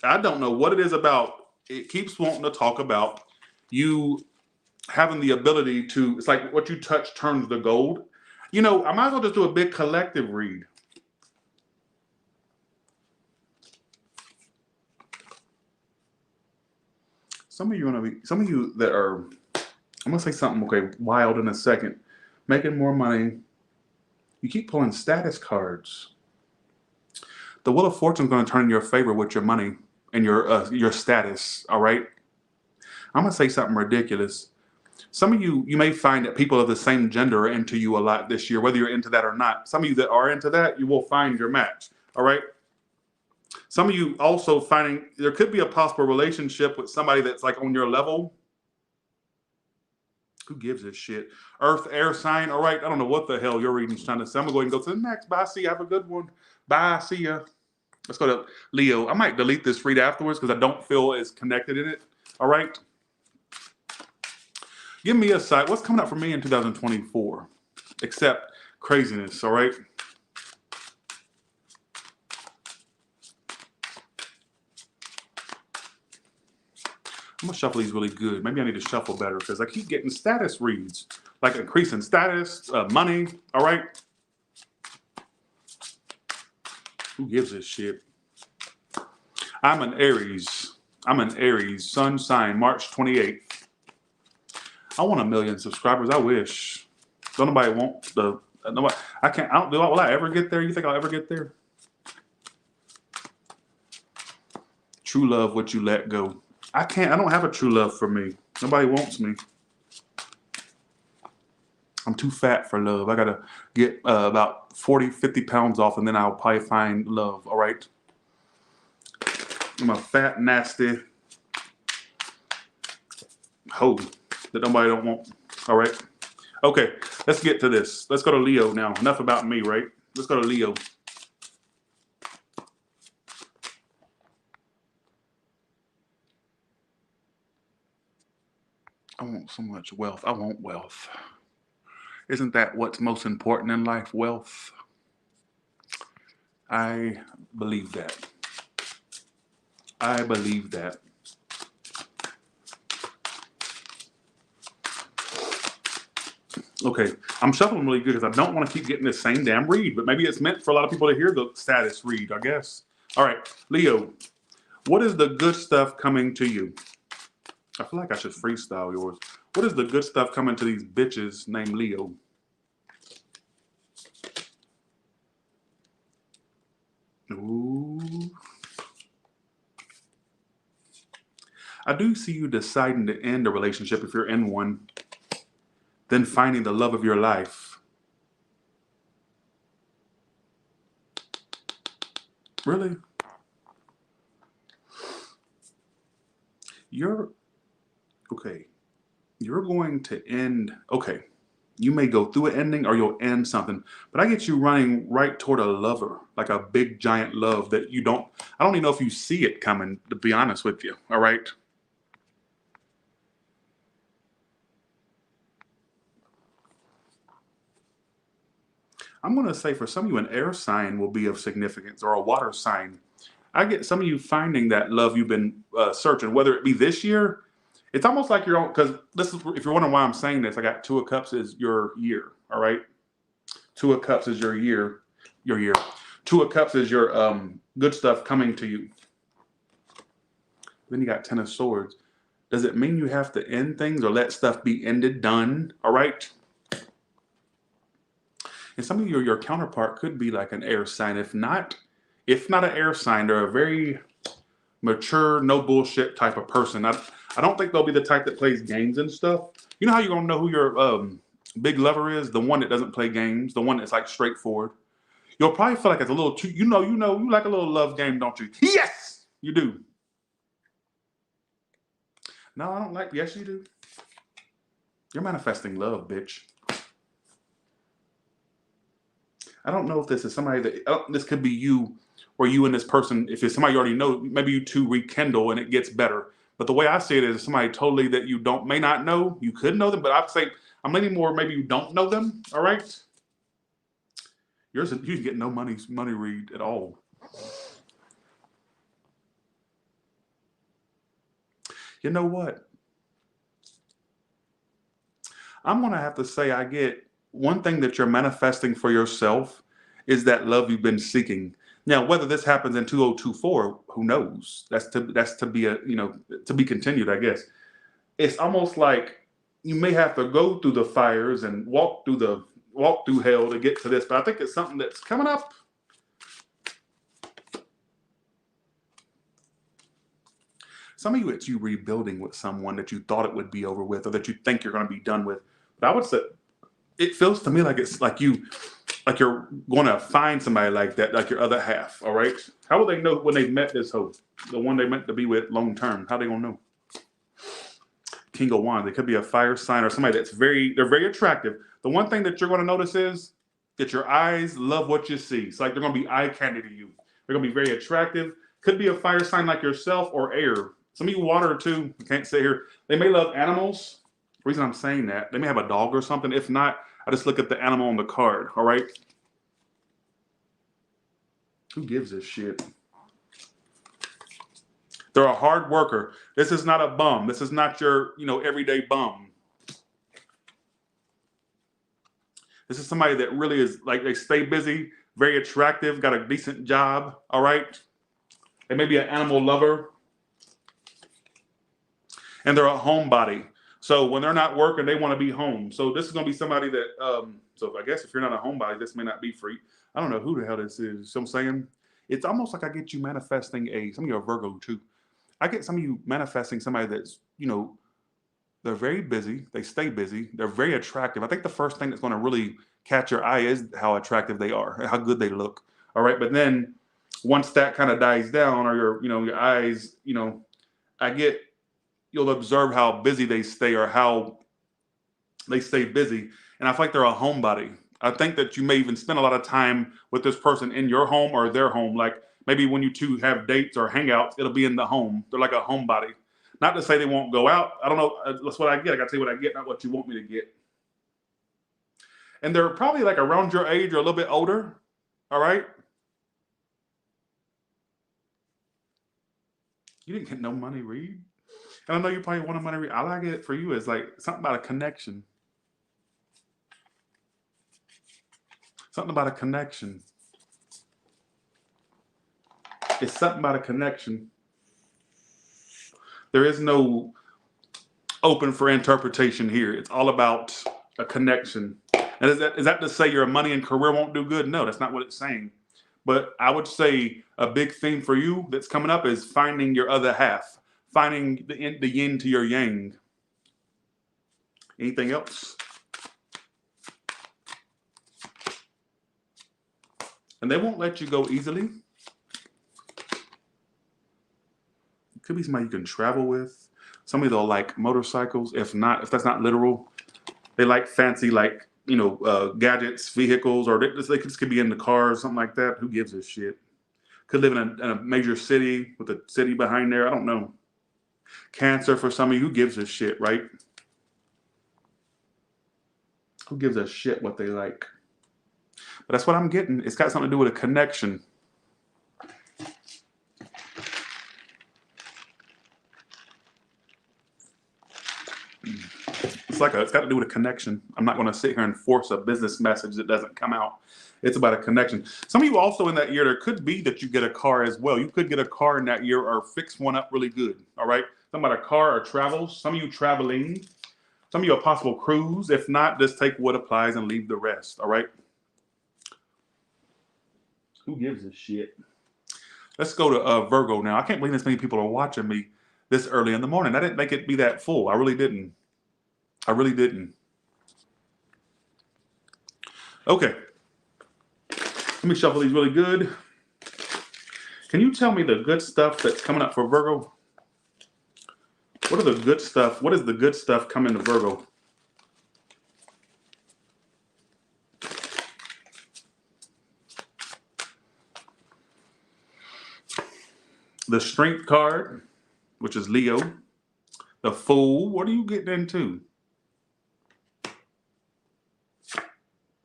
I don't know what it is about. It keeps wanting to talk about you having the ability to, it's like what you touch turns to gold. You know, I might as well just do a big collective read. Some of you that are, I'm gonna say something, okay, wild in a second. Making more money. You keep pulling status cards. The Wheel of Fortune is gonna turn in your favor with your money and your status, all right? I'm gonna say something ridiculous. Some of you may find that people of the same gender are into you a lot this year, whether you're into that or not. Some of you that are into that, you will find your match, all right? Some of you also finding, there could be a possible relationship with somebody that's like on your level. Who gives a shit? Earth, air sign, all right? I don't know what the hell your reading's trying to say. I'm gonna go ahead and go to the next. Bye, see you, have a good one. Bye, see ya. Let's go to Leo. I might delete this read afterwards because I don't feel as connected in it, all right? Give me a side. What's coming up for me in 2024? Except craziness, all right? I'm gonna shuffle these really good. Maybe I need to shuffle better because I keep getting status reads, like increasing status, money, all right? Who gives a shit? I'm an Aries. I'm an Aries, sun sign, March 28th. I want 1 million subscribers. I wish. Don't nobody want the. Nobody. I can't. I don't. Will I ever get there? You think I'll ever get there? True love, what you let go. I can't. I don't have a true love for me. Nobody wants me. I'm too fat for love. I gotta get about 40, 50 pounds off, and then I'll probably find love. All right. I'm a fat, nasty hoe that nobody don't want. All right. Okay, let's get to this. Let's go to Leo now. Enough about me, right? Let's go to Leo. I want so much wealth. I want wealth. Isn't that what's most important in life? Wealth. I believe that. I believe that. Okay, I'm shuffling really good because I don't want to keep getting this same damn read, but maybe it's meant for a lot of people to hear the status read, I guess. All right, Leo, what is the good stuff coming to you? I feel like I should freestyle yours. What is the good stuff coming to these bitches named Leo? Ooh. I do see you deciding to end a relationship if you're in one, then finding the love of your life. Really? Okay. You're going to end, okay. You may go through an ending or you'll end something, but I get you running right toward a lover, like a big giant love that I don't even know if you see it coming, to be honest with you, all right? I'm going to say for some of you, an air sign will be of significance or a water sign. I get some of you finding that love you've been searching, whether it be this year. It's almost like your own, because this is, if you're wondering why I'm saying this, I got 2 of Cups is your year, all right? 2 of Cups is your year. 2 of Cups is your good stuff coming to you. Then you got 10 of Swords. Does it mean you have to end things or let stuff be ended, done, all right? And some of your counterpart could be like an air sign. If not an air sign, they're a very mature, no bullshit type of person. I don't think they'll be the type that plays games and stuff. You know how you're gonna know who your big lover is? The one that doesn't play games, the one that's like straightforward. You'll probably feel like it's a little too, you like a little love game, don't you? Yes, you do. No, I don't like, yes, you do. You're manifesting love, bitch. I don't know if this is somebody that, this could be you or you and this person. If it's somebody you already know, maybe you two rekindle and it gets better. But the way I see it is somebody totally that you may not know. You could know them, but I'd say I'm leaning more maybe you don't know them. All right. You can get no money read at all. You know what? I'm going to have to say I get one thing that you're manifesting for yourself is that love you've been seeking. Now, whether this happens in 2024, who knows? That's to be to be continued, I guess. It's almost like you may have to go through the fires and walk through hell to get to this, but I think it's something that's coming up. Some of you, it's you rebuilding with someone that you thought it would be over with or that you think you're going to be done with. But I would say it feels to me like it's like you're going to find somebody like that, like your other half. All right. How will they know when they've met this host, the one they meant to be with long term? How they going to know? King of Wands. It could be a fire sign or somebody that's they're very attractive. The one thing that you're going to notice is that your eyes love what you see. It's like they're going to be eye candy to you. They're going to be very attractive. Could be a fire sign like yourself or air. Some of you water too. I can't say here. They may love animals. The reason I'm saying that, they may have a dog or something. If not, I just look at the animal on the card. All right. Who gives a shit? They're a hard worker. This is not a bum. This is not your, everyday bum. This is somebody that really is like, they stay busy, very attractive, got a decent job. All right. They may be an animal lover. And they're a homebody. So when they're not working, they want to be home. So this is going to be somebody that, so I guess if you're not a homebody, this may not be free. I don't know who the hell this is. So I'm saying it's almost like I get you manifesting some of you are Virgo too. I get some of you manifesting somebody that's, they're very busy. They stay busy. They're very attractive. I think the first thing that's going to really catch your eye is how attractive they are, how good they look. All right. But then once that kind of dies down or your eyes, you'll observe how busy they stay or how they stay busy. And I feel like they're a homebody. I think that you may even spend a lot of time with this person in your home or their home. Like maybe when you two have dates or hangouts, it'll be in the home. They're like a homebody. Not to say they won't go out. I don't know. That's what I get. I got to tell you what I get, not what you want me to get. And they're probably like around your age or a little bit older. All right. You didn't get no money read. And I know you probably want a money read. I like it for you is like something about a connection. Something about a connection. It's something about a connection. There is no open for interpretation here. It's all about a connection. And is that to say your money and career won't do good? No, that's not what it's saying. But I would say a big theme for you that's coming up is finding your other half. Finding the yin to your yang. Anything else? And they won't let you go easily. It could be somebody you can travel with. Somebody that'll like motorcycles. If that's not literal, they like fancy, gadgets, vehicles, or they could be in the car or something like that. Who gives a shit? Could live in a major city with a city behind there. I don't know. Cancer for some of you, who gives a shit, right? Who gives a shit what they like? But that's what I'm getting. It's got something to do with a connection. It's got to do with a connection. I'm not going to sit here and force a business message that doesn't come out. It's about a connection. Some of you also in that year, there could be that you get a car as well. You could get a car in that year or fix one up really good. All right. Something about a car or travels. Some of you traveling. Some of you a possible cruise. If not, just take what applies and leave the rest. All right. Who gives a shit? Let's go to Virgo now. I can't believe this many people are watching me this early in the morning. I didn't make it be that full. I really didn't. Okay. Let me shuffle these really good. Can you tell me the good stuff that's coming up for Virgo? What are the good stuff? What is the good stuff coming to Virgo? The Strength card, which is Leo. The Fool, what are you getting into?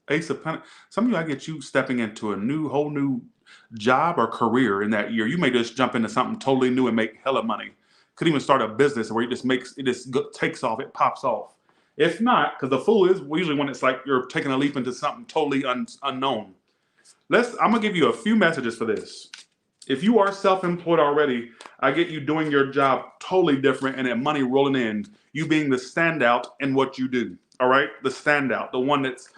Ace of Pentacles. Some of you, I get you stepping into a whole new job or career in that year. You may just jump into something totally new and make hella money. Could even start a business where it just takes off, it pops off. If not, because the Fool is usually when it's like you're taking a leap into something totally unknown. I'm gonna give you a few messages for this. If you are self-employed already, I get you doing your job totally different and that money rolling in. You being the standout in what you do. All right, the standout, the one that's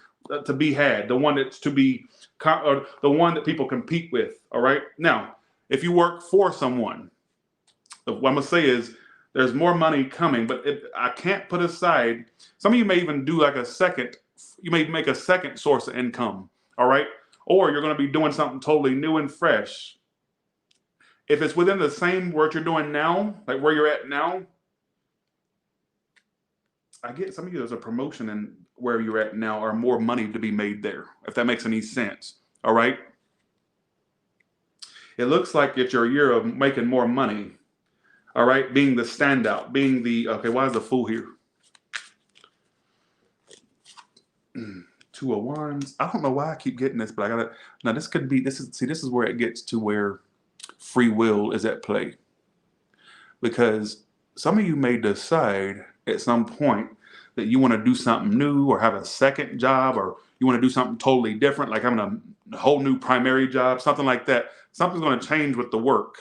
to be had, the one that's to be, or the one that people compete with. All right. Now, if you work for someone, what I'm gonna say is there's more money coming, but I can't put aside. Some of you may even do like you may make a second source of income. All right, or you're going to be doing something totally new and fresh. If it's within the same work you're doing now, like where you're at now, I get some of you there's a promotion in where you're at now or more money to be made there, if that makes any sense. All right. It looks like it's your year of making more money. All right. Being the standout, being the, okay, why is the Fool here? Two of Wands. I don't know why I keep getting this, but I gotta, now this is where it gets to where free will is at play. Because some of you may decide at some point that you want to do something new or have a second job, or you want to do something totally different, like having a whole new primary job, something like that. Something's going to change with the work.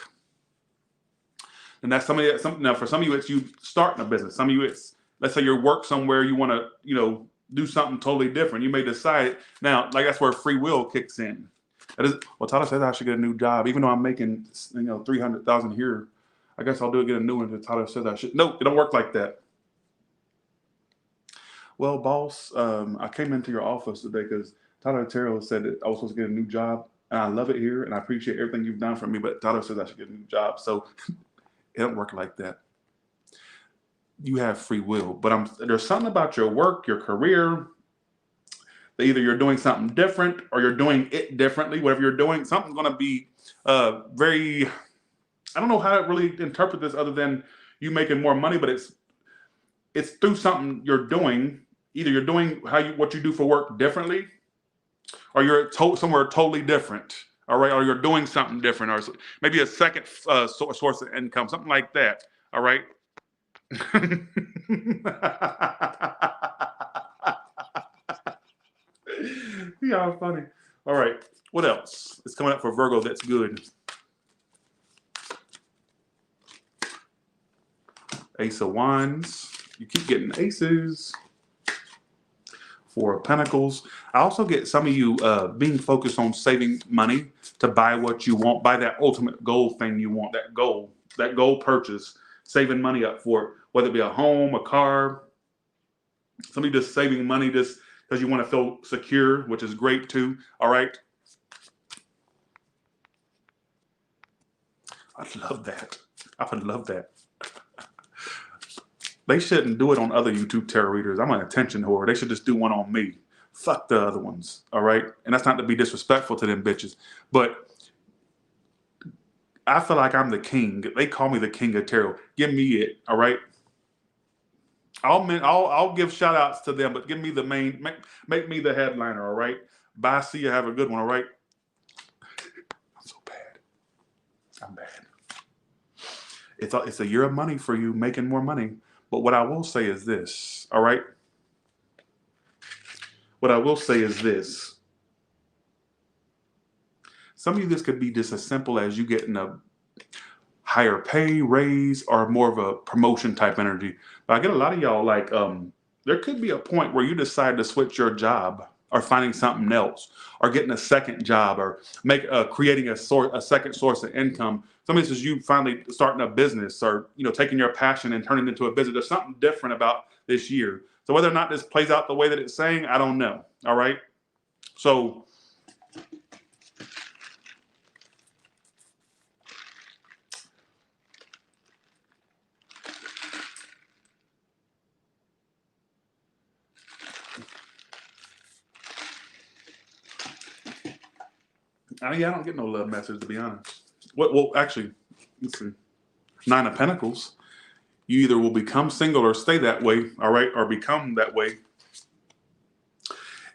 And that's now for some of you, it's you starting a business. Some of you, it's, let's say you work somewhere, you want to, do something totally different. You may decide now, like that's where free will kicks in. That is, well, Tyler says I should get a new job, even though I'm making, $300,000 here. I guess I'll get a new one. Tyler says I should. Nope, it don't work like that. Well, boss, I came into your office today because Tyler Terrell said that I was supposed to get a new job, and I love it here, and I appreciate everything you've done for me, but Tyler says I should get a new job. So it don't work like that. You have free will, but there's something about your work, your career, that either you're doing something different or you're doing it differently. Whatever you're doing, something's going to be very, I don't know how to really interpret this other than you making more money, but it's through something you're doing. Either you're doing what you do for work differently, or you're somewhere totally different. All right, or you're doing something different, or maybe a second source of income, something like that. All right. Yeah, funny. All right, what else is coming up for Virgo that's good? Ace of Wands. You keep getting aces. Four of Pentacles. I also get some of you being focused on saving money to buy what you want, buy that ultimate goal thing you want, that goal purchase, saving money up for it, whether it be a home, a car. Some of you just saving money just because you want to feel secure, which is great too. All right. I love that. I would love that. They shouldn't do it on other YouTube tarot readers. I'm an attention whore. They should just do one on me. Fuck the other ones. All right. And that's not to be disrespectful to them bitches, but I feel like I'm the king. They call me the king of tarot. Give me it. All right. I'll give shout outs to them, but give me the main, make me the headliner. All right. Bye. See you. Have a good one. All right. I'm so bad. I'm bad. It's a year of money for you, making more money. But what I will say is this. All right. What I will say is this. Some of you, this could be just as simple as you getting a higher pay, raise, or more of a promotion type energy. But I get a lot of y'all like, there could be a point where you decide to switch your job or finding something else or getting a second job or creating a second source of income. Some of this is you finally starting a business or, taking your passion and turning it into a business. There's something different about this year. So whether or not this plays out the way that it's saying, I don't know. All right. So I don't get no love message, to be honest. Well, actually, let's see. Nine of Pentacles. You either will become single or stay that way, all right, or become that way.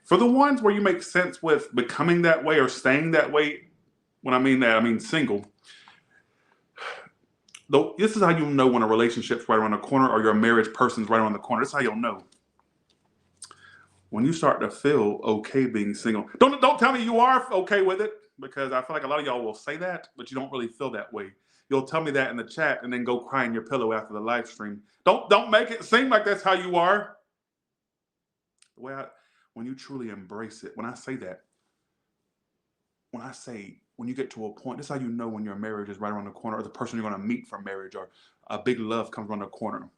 For the ones where you make sense with becoming that way or staying that way, when I mean that, I mean single. Though this is how you know when a relationship's right around the corner or your marriage person's right around the corner. This is how you'll know. When you start to feel okay being single. Don't tell me you are okay with it, because I feel like a lot of y'all will say that, but you don't really feel that way. You'll tell me that in the chat and then go cry in your pillow after the live stream. Don't make it seem like that's how you are. The way when you truly embrace it, when I say that, when you get to a point, this is how you know when your marriage is right around the corner, or the person you're going to meet for marriage, or a big love comes around the corner.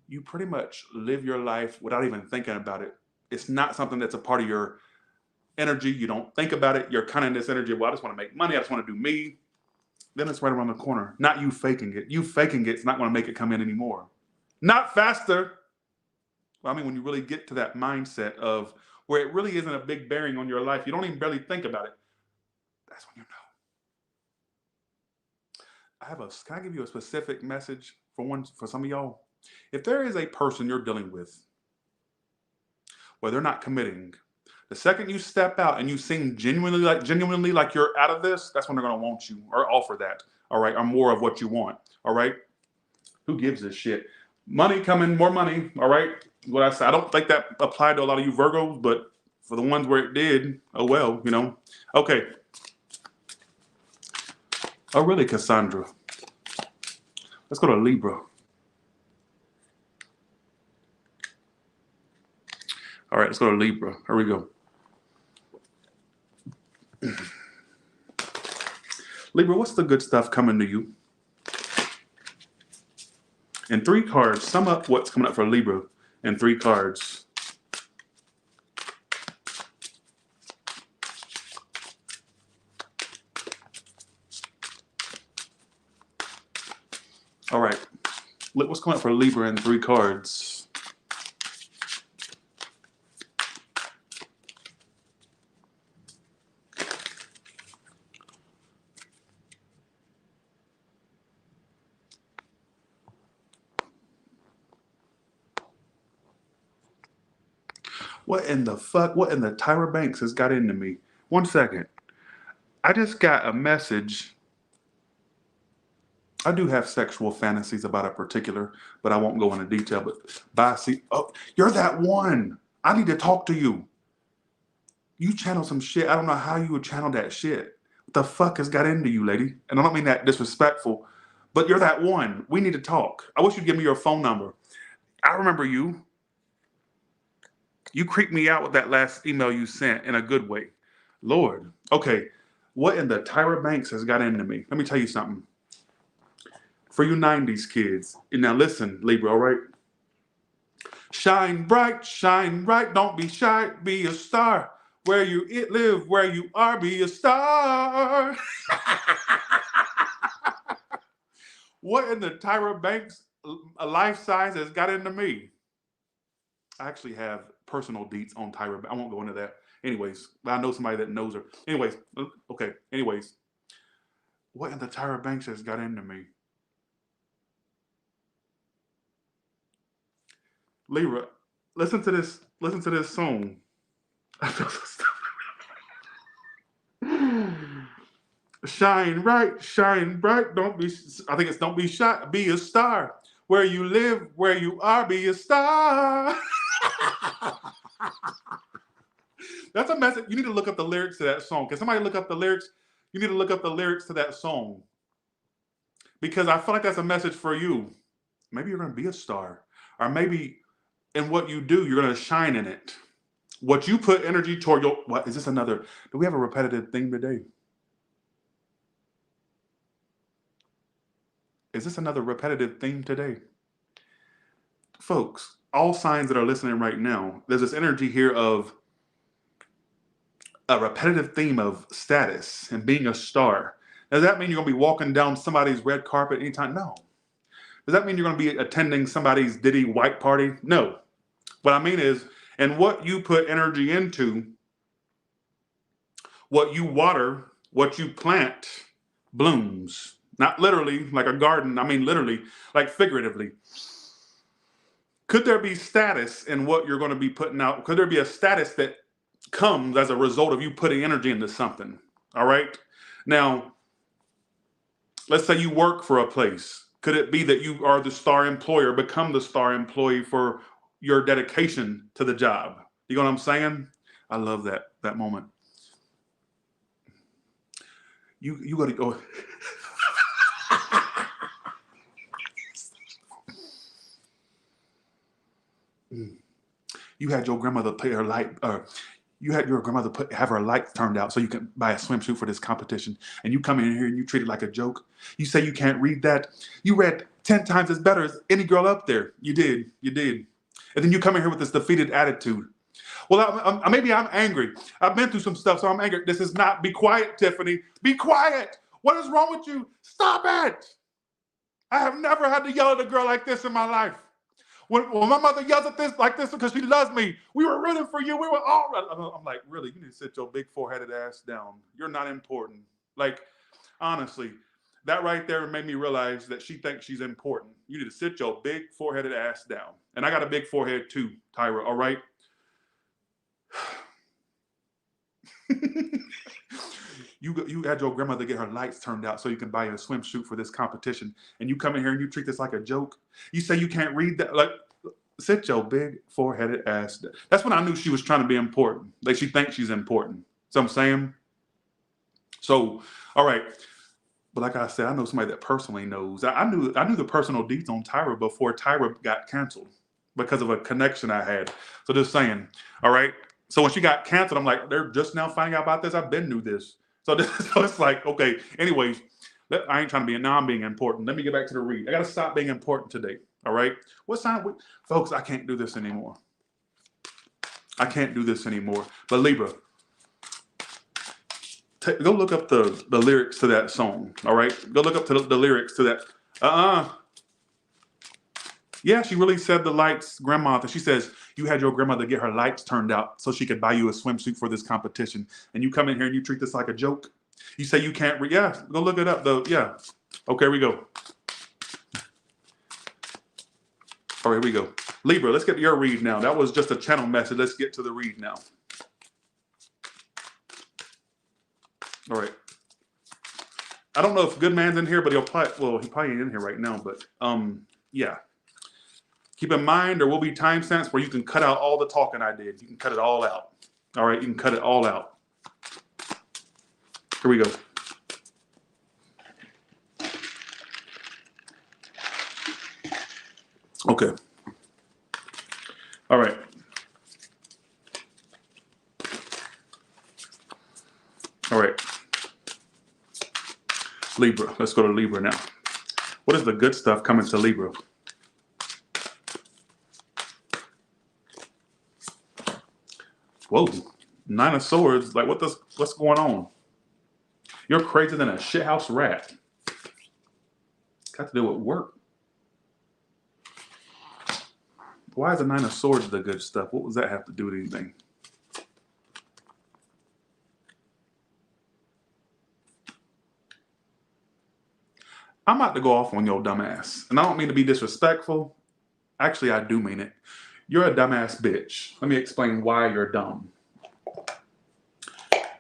You pretty much live your life without even thinking about it. It's not something that's a part of your energy. You don't think about it. You're kind of in this energy of, well, I just want to make money. I just want to do me. Then it's right around the corner. Not you faking it. You faking it's not going to make it come in anymore. Not faster. Well, I mean, when you really get to that mindset of where it really isn't a big bearing on your life, you don't even barely think about it. That's when you know. Can I give you a specific message for some of y'all? If there is a person you're dealing with where they're not committing, the second you step out and you seem genuinely like you're out of this, that's when they're going to want you or offer that, all right, or more of what you want, all right? Who gives a shit? Money coming, more money, all right? What I said, I don't think that applied to a lot of you Virgos, but for the ones where it did, oh well, you know. Okay. Oh, really, Cassandra? Let's go to Libra. All right, let's go to Libra. Here we go. Libra, what's the good stuff coming to you? In 3 cards, sum up what's coming up for Libra in 3 cards. All right. What's coming up for Libra in 3 cards? What in the fuck? What in the Tyra Banks has got into me? 1 second. I just got a message. I do have sexual fantasies about a particular, but I won't go into detail. But oh, you're that one. I need to talk to you. You channel some shit. I don't know how you would channel that shit. What the fuck has got into you, lady? And I don't mean that disrespectful, but you're that one. We need to talk. I wish you'd give me your phone number. I remember you. You creeped me out with that last email you sent in a good way. Lord. Okay. What in the Tyra Banks has got into me? Let me tell you something. For you 90s kids. And now listen, Libra, all right? Shine bright, don't be shy, be a star. Where you live, where you are, be a star. What in the Tyra Banks life size has got into me? I actually have personal deets on Tyra. I won't go into that. Anyways, I know somebody that knows her. Anyways, okay. Anyways, what in the Tyra Banks has got into me? Libra, listen to this. Listen to this song. I feel so stupid. Shine bright. Don't be. I think it's don't be shy. Be a star. Where you live, where you are, be a star. That's a message. You need to look up the lyrics to that song. Can somebody look up the lyrics? You need to look up the lyrics to that song. Because I feel like that's a message for you. Maybe you're going to be a star. Or maybe in what you do, you're going to shine in it. What you put energy toward your... What is this another... Do we have a repetitive theme today? Is this another repetitive theme today? Folks, all signs that are listening right now, there's this energy here of a repetitive theme of status and being a star. Does that mean you're going to be walking down somebody's red carpet anytime? No. Does that mean you're going to be attending somebody's Diddy white party? No. What I mean is, and what you put energy into, what you water, What you plant blooms. Not literally like a garden. I mean, literally, like figuratively. Could there be status in what you're going to be putting out? Could there be a status that comes as a result of you putting energy into something? All right. Now, let's say you work for a place. Could it be that you are the star employer, become the star employee for your dedication to the job? You know what I'm saying? I love that moment. You got to go. You had your grandmother pay her light. You had your grandmother have her lights turned out so you can buy a swimsuit for this competition. And you come in here and you treat it like a joke. You say you can't read that. You read 10 times as better as any girl up there. You did. And then you come in here with this defeated attitude. Well, maybe I'm angry. I've been through some stuff, so I'm angry. This is not, be quiet, Tiffany. Be quiet. What is wrong with you? Stop it. I have never had to yell at a girl like this in my life. When my mother yells at this like this because she loves me, we were rooting for you. We were all right. I'm like, really? You need to sit your big four-headed ass down. You're not important. Like, honestly, that right there made me realize that she thinks she's important. You need to sit your big four-headed ass down. And I got a big forehead too, Tyra, all right? You had your grandmother get her lights turned out so you can buy a swimsuit for this competition. And you come in here and you treat this like a joke. You say you can't read that. Like, sit your big four-headed ass down. That's when I knew she was trying to be important. Like, she thinks she's important. So I'm saying? So, all right. But like I said, I know somebody that personally knows. I knew the personal deeds on Tyra before Tyra got canceled because of a connection I had. So just saying, all right? So when she got canceled, I'm like, they're just now finding out about this. I've been knew this. So it's like, okay, anyways, I ain't trying to be, now I'm being important. Let me get back to the read. I got to stop being important today, all right? What sign? Folks, I can't do this anymore. I can't do this anymore. But Libra, go look up the lyrics to that song, all right? Go look up to the lyrics to that. Yeah, she really said the lights, grandmother. She says, you had your grandmother get her lights turned out so she could buy you a swimsuit for this competition. And you come in here and you treat this like a joke. You say you can't read. Yeah, go look it up, though. Yeah. Okay, here we go. All right, here we go. Libra, let's get to your read now. That was just a channel message. Let's get to the read now. All right. I don't know if Good Man's in here, but he probably ain't in here right now, but yeah. Keep in mind, there will be timestamps where you can cut out all the talking I did. You can cut it all out. All right, you can cut it all out. Here we go. Okay. All right. All right. Libra. Let's go to Libra now. What is the good stuff coming to Libra? Whoa, Nine of Swords. Like, what's going on? You're crazier than a shithouse rat. Got to do with work. Why is the Nine of Swords the good stuff? What does that have to do with anything? I'm about to go off on your dumbass. And I don't mean to be disrespectful. Actually, I do mean it. You're a dumbass bitch. Let me explain why you're dumb.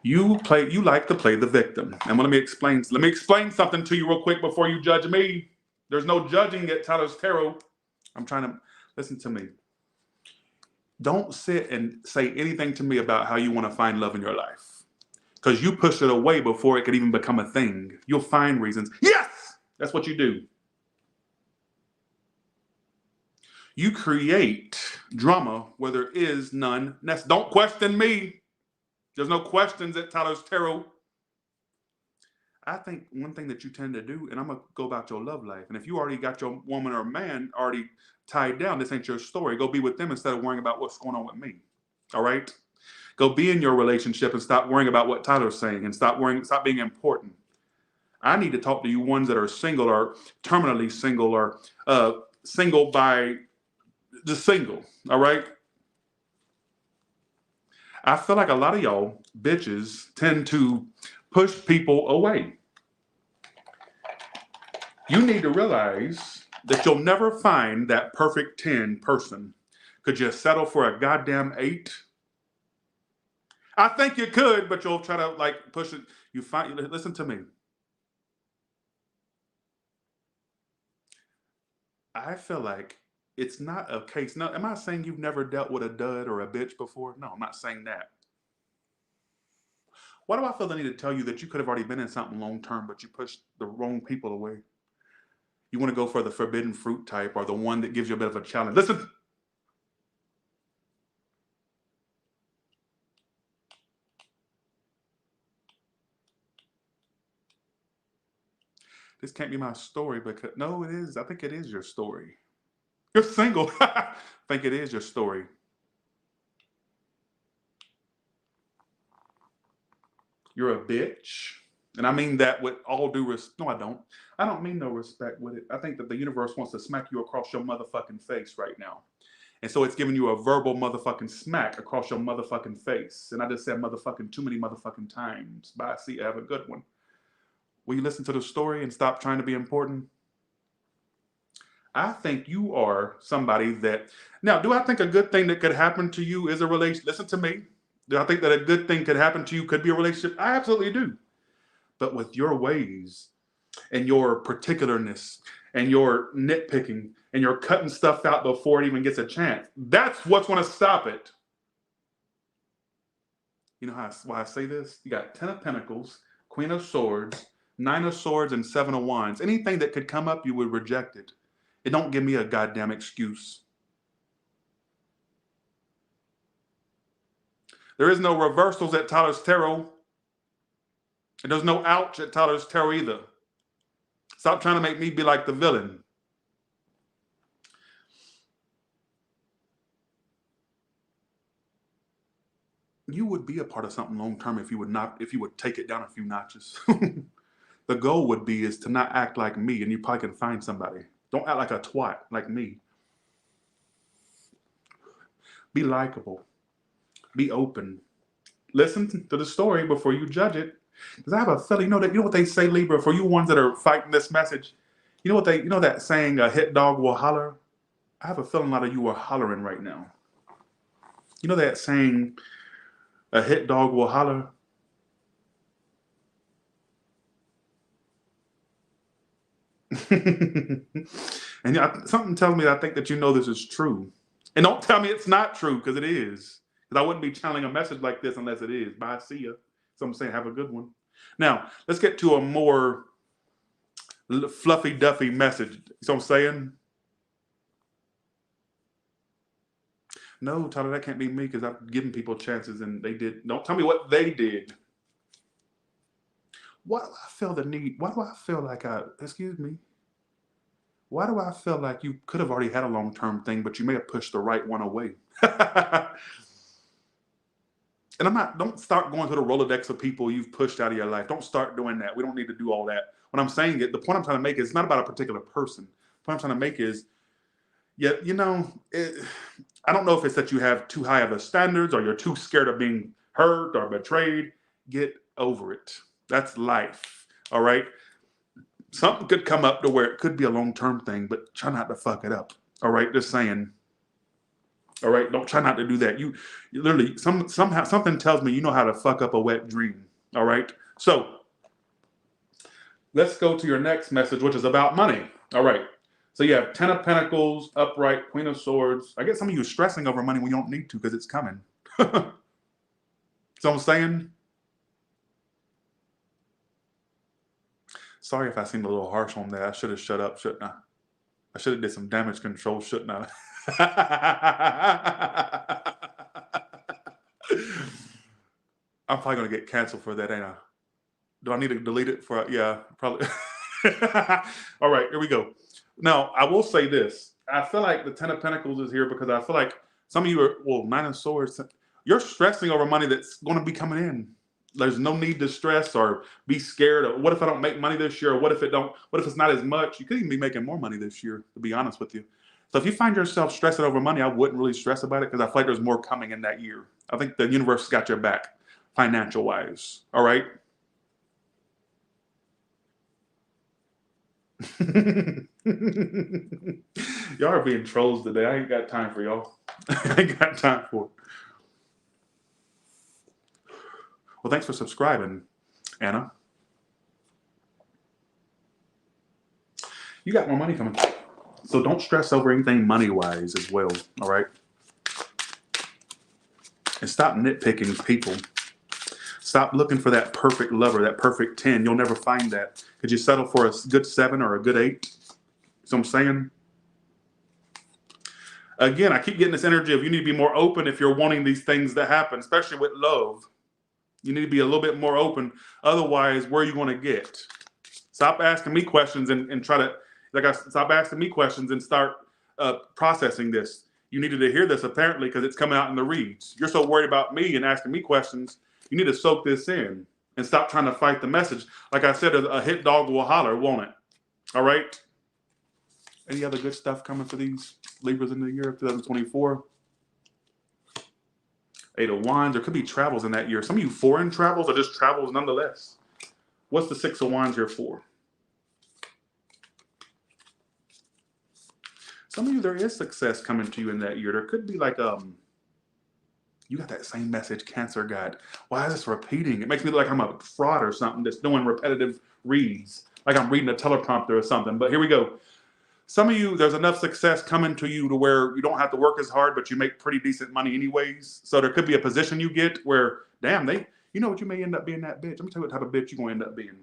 You like to play the victim. And let me explain something to you real quick before you judge me. There's no judging at Taurus Tarot. I'm trying to listen to me. Don't sit and say anything to me about how you want to find love in your life. Because you push it away before it could even become a thing. You'll find reasons. Yes! That's what you do. You create drama where there is none. Don't question me. There's no questions at Taurus Tarot. I think one thing that you tend to do, and I'm going to go about your love life. And if you already got your woman or man already tied down, this ain't your story. Go be with them instead of worrying about what's going on with me. All right? Go be in your relationship and stop worrying about what Tyler's saying and stop being important. I need to talk to you ones that are single or terminally single or single by just single. All right? I feel like a lot of y'all bitches tend to push people away. You need to realize that you'll never find that perfect 10 person. Could you settle for a goddamn 8? I think you could, but you'll try to like push it. Listen to me. I feel like it's not a case. No, am I saying you've never dealt with a dud or a bitch before? No, I'm not saying that. Why do I feel the need to tell you that you could have already been in something long term, but you pushed the wrong people away? You want to go for the forbidden fruit type or the one that gives you a bit of a challenge. Listen. This can't be my story because, no, it is. I think it is your story. You're single. I think it is your story. You're a bitch. And I mean that with all due respect. No, I don't. I don't mean no respect with it. I think that the universe wants to smack you across your motherfucking face right now. And so it's giving you a verbal motherfucking smack across your motherfucking face. And I just said motherfucking too many motherfucking times. Bye. See you. Have a good one. Will you listen to the story and stop trying to be important? I think you are somebody that... Now, do I think a good thing that could happen to you is a relationship? Listen to me. Do I think that a good thing could happen to you could be a relationship? I absolutely do. But with your ways and your particularness and your nitpicking and your cutting stuff out before it even gets a chance, that's what's going to stop it. You know why I say this? You got 10 of Pentacles, Queen of Swords, 9 of Swords, and 7 of Wands. Anything that could come up, you would reject it. It don't give me a goddamn excuse. There is no reversals at Tyler's Tarot. And there's no ouch at Tyler's Tarot either. Stop trying to make me be like the villain. You would be a part of something long term if you would take it down a few notches. The goal would be is to not act like me, and you probably can find somebody. Don't act like a twat like me. Be likable. Be open. Listen to the story before you judge it. Because I have a feeling, you know what they say, Libra, for you ones that are fighting this message, you know that saying, a hit dog will holler? I have a feeling a lot of you are hollering right now. You know that saying, a hit dog will holler? And something tells me that I think that you know this is true. And don't tell me it's not true, because it is. Because I wouldn't be channeling a message like this unless it is. Bye, see ya. So I'm saying have a good one. Now, let's get to a more fluffy duffy message. So I'm saying? No, Tyler, that can't be me, because I've given people chances and they did. Don't tell me what they did. Why do I feel the need? Why do I feel like excuse me? Why do I feel like you could have already had a long-term thing, but you may have pushed the right one away? And don't start going to the Rolodex of people you've pushed out of your life. Don't start doing that. We don't need to do all that. What I'm saying is, the point I'm trying to make is it's not about a particular person. The point I'm trying to make is, I don't know if it's that you have too high of a standards or you're too scared of being hurt or betrayed. Get over it. That's life. All right. Something could come up to where it could be a long-term thing, but try not to fuck it up. All right. Just saying. All right. Don't try not to do that. You literally, somehow something tells me you know how to fuck up a wet dream. All right. So let's go to your next message, which is about money. All right. So you have 10 of Pentacles, upright, Queen of Swords. I get some of you are stressing over money when you don't need to because it's coming. So I'm saying, sorry if I seemed a little harsh on that. I should have shut up, shouldn't I? I should have did some damage control, shouldn't I? I'm probably going to get canceled for that, ain't I? Do I need to delete it for? Yeah, probably. All right, here we go. Now, I will say this. I feel like the 10 of Pentacles is here because I feel like some of you are, 9 of Swords. You're stressing over money that's going to be coming in. There's no need to stress or be scared of what if I don't make money this year, or what if it's not as much? You could even be making more money this year, to be honest with you. So if you find yourself stressing over money, I wouldn't really stress about it because I feel like there's more coming in that year. I think the universe got your back financial wise. All right. Y'all are being trolls today. I ain't got time for y'all. I ain't got time for it. Well, thanks for subscribing, Anna. You got more money coming. So don't stress over anything money-wise as well, all right? And stop nitpicking people. Stop looking for that perfect lover, that perfect 10. You'll never find that. Could you settle for a good 7 or a good 8? So I'm saying? Again, I keep getting this energy of you need to be more open if you're wanting these things to happen, especially with love. You need to be a little bit more open. Otherwise, where are you going to get? Stop asking me questions and try to, stop asking me questions and start processing this. You needed to hear this apparently because it's coming out in the reads. You're so worried about me and asking me questions. You need to soak this in and stop trying to fight the message. Like I said, a hit dog will holler, won't it? All right? Any other good stuff coming for these Libras in the year of 2024? 8 of Wands. There could be travels in that year. Some of you foreign travels or just travels nonetheless. What's the 6 of Wands here for? Some of you, there is success coming to you in that year. There could be like, you got that same message Cancer got. Why is this repeating? It makes me look like I'm a fraud or something that's doing repetitive reads. Like I'm reading a teleprompter or something. But here we go. Some of you, there's enough success coming to you to where you don't have to work as hard, but you make pretty decent money anyways. So there could be a position you get where, damn, you know what, you may end up being that bitch. Let me tell you what type of bitch you're going to end up being.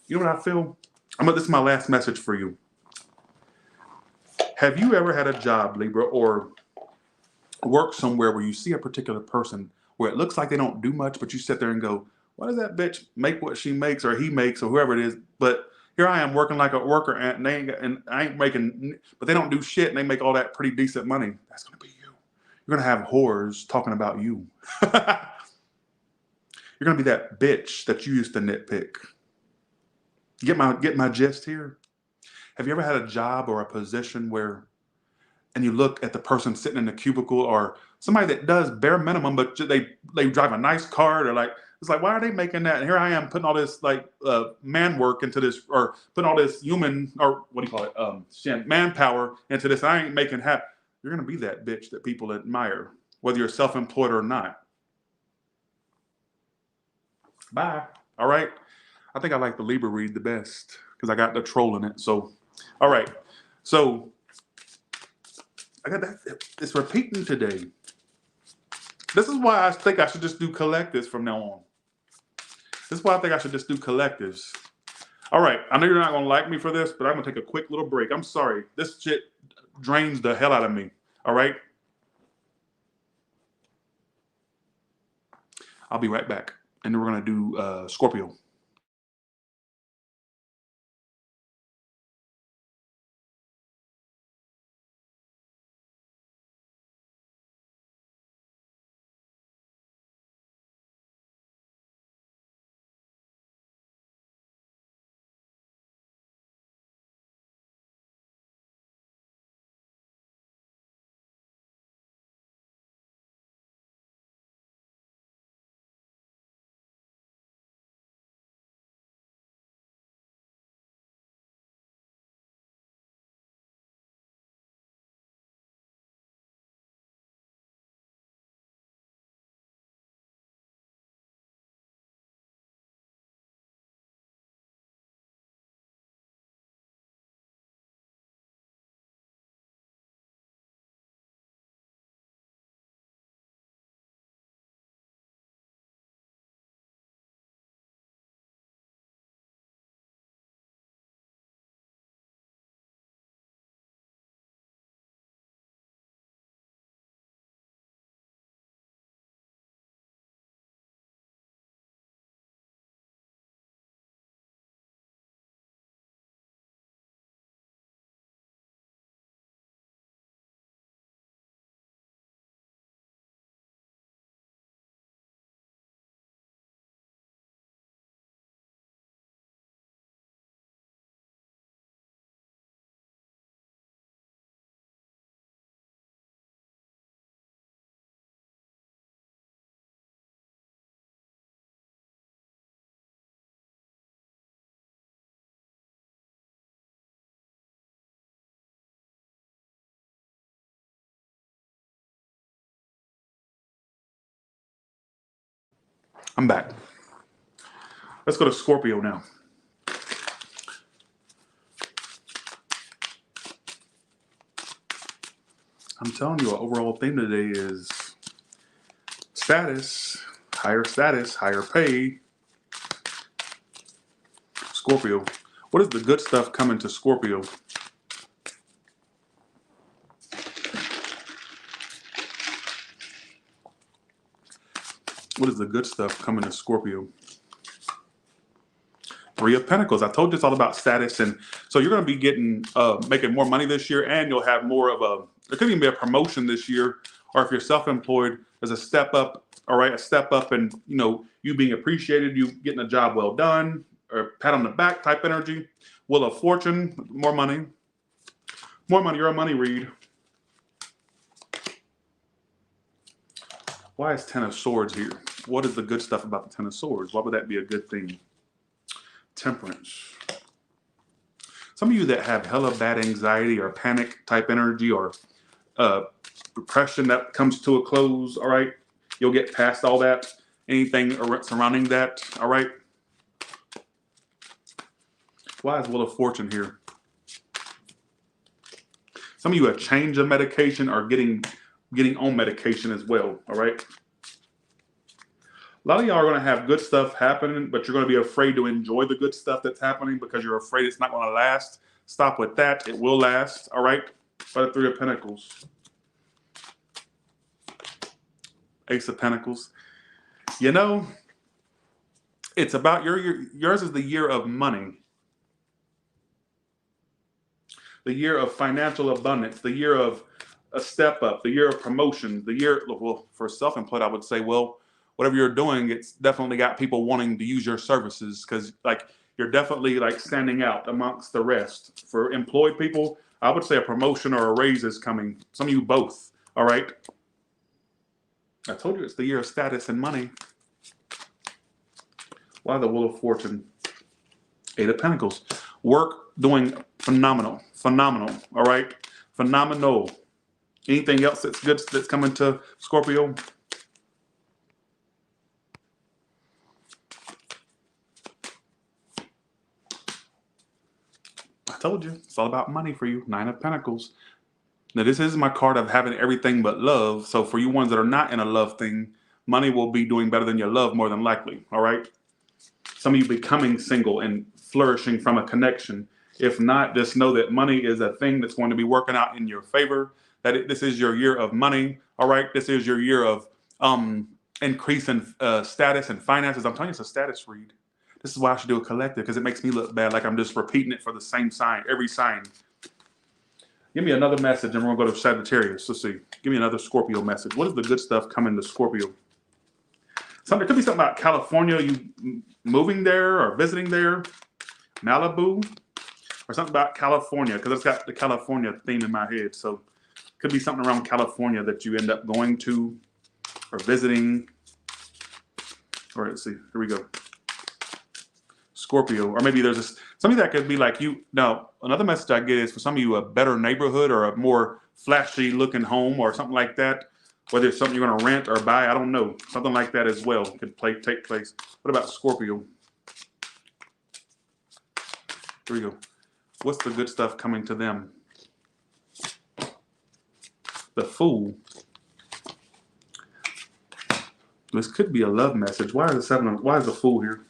You know what I feel? This is my last message for you. Have you ever had a job, Libra, or work somewhere where you see a particular person where it looks like they don't do much, but you sit there and go, why does that bitch make what she makes or he makes or whoever it is? But here I am working like a worker and I ain't making, but they don't do shit and they make all that pretty decent money. That's going to be you. You're going to have whores talking about you. You're going to be that bitch that you used to nitpick. Get my gist here? Have you ever had a job or a position where, and you look at the person sitting in the cubicle or somebody that does bare minimum, but they drive a nice car, or like, it's like, why are they making that? And here I am putting all this like man work into this, or putting all this human, or what do you call it, manpower into this. I ain't making happen. You're going to be that bitch that people admire, whether you're self-employed or not. Bye. All right. I think I like the Libra read the best because I got the troll in it. So, all right. So I got that. It's repeating today. This is why I think I should just do collectives from now on. This is why I think I should just do collectives. All right. I know you're not going to like me for this, but I'm going to take a quick little break. I'm sorry. This shit drains the hell out of me. All right. I'll be right back. And then we're going to do Scorpio. I'm back. Let's go to Scorpio now. I'm telling you, our overall theme today is status, higher pay. Scorpio. What is the good stuff coming to Scorpio? What is the good stuff coming to Scorpio? Three of Pentacles. I told you it's all about status, and so you're going to be getting making more money this year, and you'll have more of a. There could even be a promotion this year, or if you're self-employed, there's a step up. All right, a step up, and you being appreciated, you getting a job well done, or pat on the back type energy. Wheel of Fortune, more money, more money. You're a money read. Why is Ten of Swords here? What is the good stuff about the Ten of Swords? Why would that be a good thing? Temperance. Some of you that have hella bad anxiety or panic type energy or depression that comes to a close, all right? You'll get past all that. Anything surrounding that, all right? Why is Wheel of Fortune here? Some of you have changed of medication or getting on medication as well, all right? A lot of y'all are going to have good stuff happening, but you're going to be afraid to enjoy the good stuff that's happening because you're afraid it's not going to last. Stop with that. It will last, all right? By the Three of Pentacles. Ace of Pentacles. It's about yours is the year of money. The year of financial abundance. The year of a step up. The year of promotion. The year, well, for self-employed, I would say, well, whatever you're doing, it's definitely got people wanting to use your services because you're definitely standing out amongst the rest. For employed people, I would say a promotion or a raise is coming. Some of you both, all right? I told you it's the year of status and money. Why the Wheel of Fortune? Eight of Pentacles. Work doing phenomenal, all right? Phenomenal. Anything else that's good that's coming to Scorpio? I told you, it's all about money for you. Nine of Pentacles. Now, this is my card of having everything but love. So for you ones that are not in a love thing, money will be doing better than your love more than likely, all right? Some of you becoming single and flourishing from a connection. If not, just know that money is a thing that's going to be working out in your favor. This is your year of money, all right? This is your year of increase in status and finances. I'm telling you, it's a status read. This is why I should do a collective, because it makes me look bad, like I'm just repeating it for the same sign, every sign. Give me another message, and we're going to go to Sagittarius. Let's see. Give me another Scorpio message. What is the good stuff coming to Scorpio? There could be something about California, you moving there or visiting there, Malibu, or something about California, because it's got the California theme in my head. So it could be something around California that you end up going to or visiting. All right, let's see. Here we go. Scorpio, or maybe there's something that could be like you. Now, another message I get is for some of you a better neighborhood or a more flashy looking home or something like that. Whether it's something you're going to rent or buy, I don't know. Something like that as well could take place. What about Scorpio? Here we go. What's the good stuff coming to them? The Fool. This could be a love message. Why is the Fool here?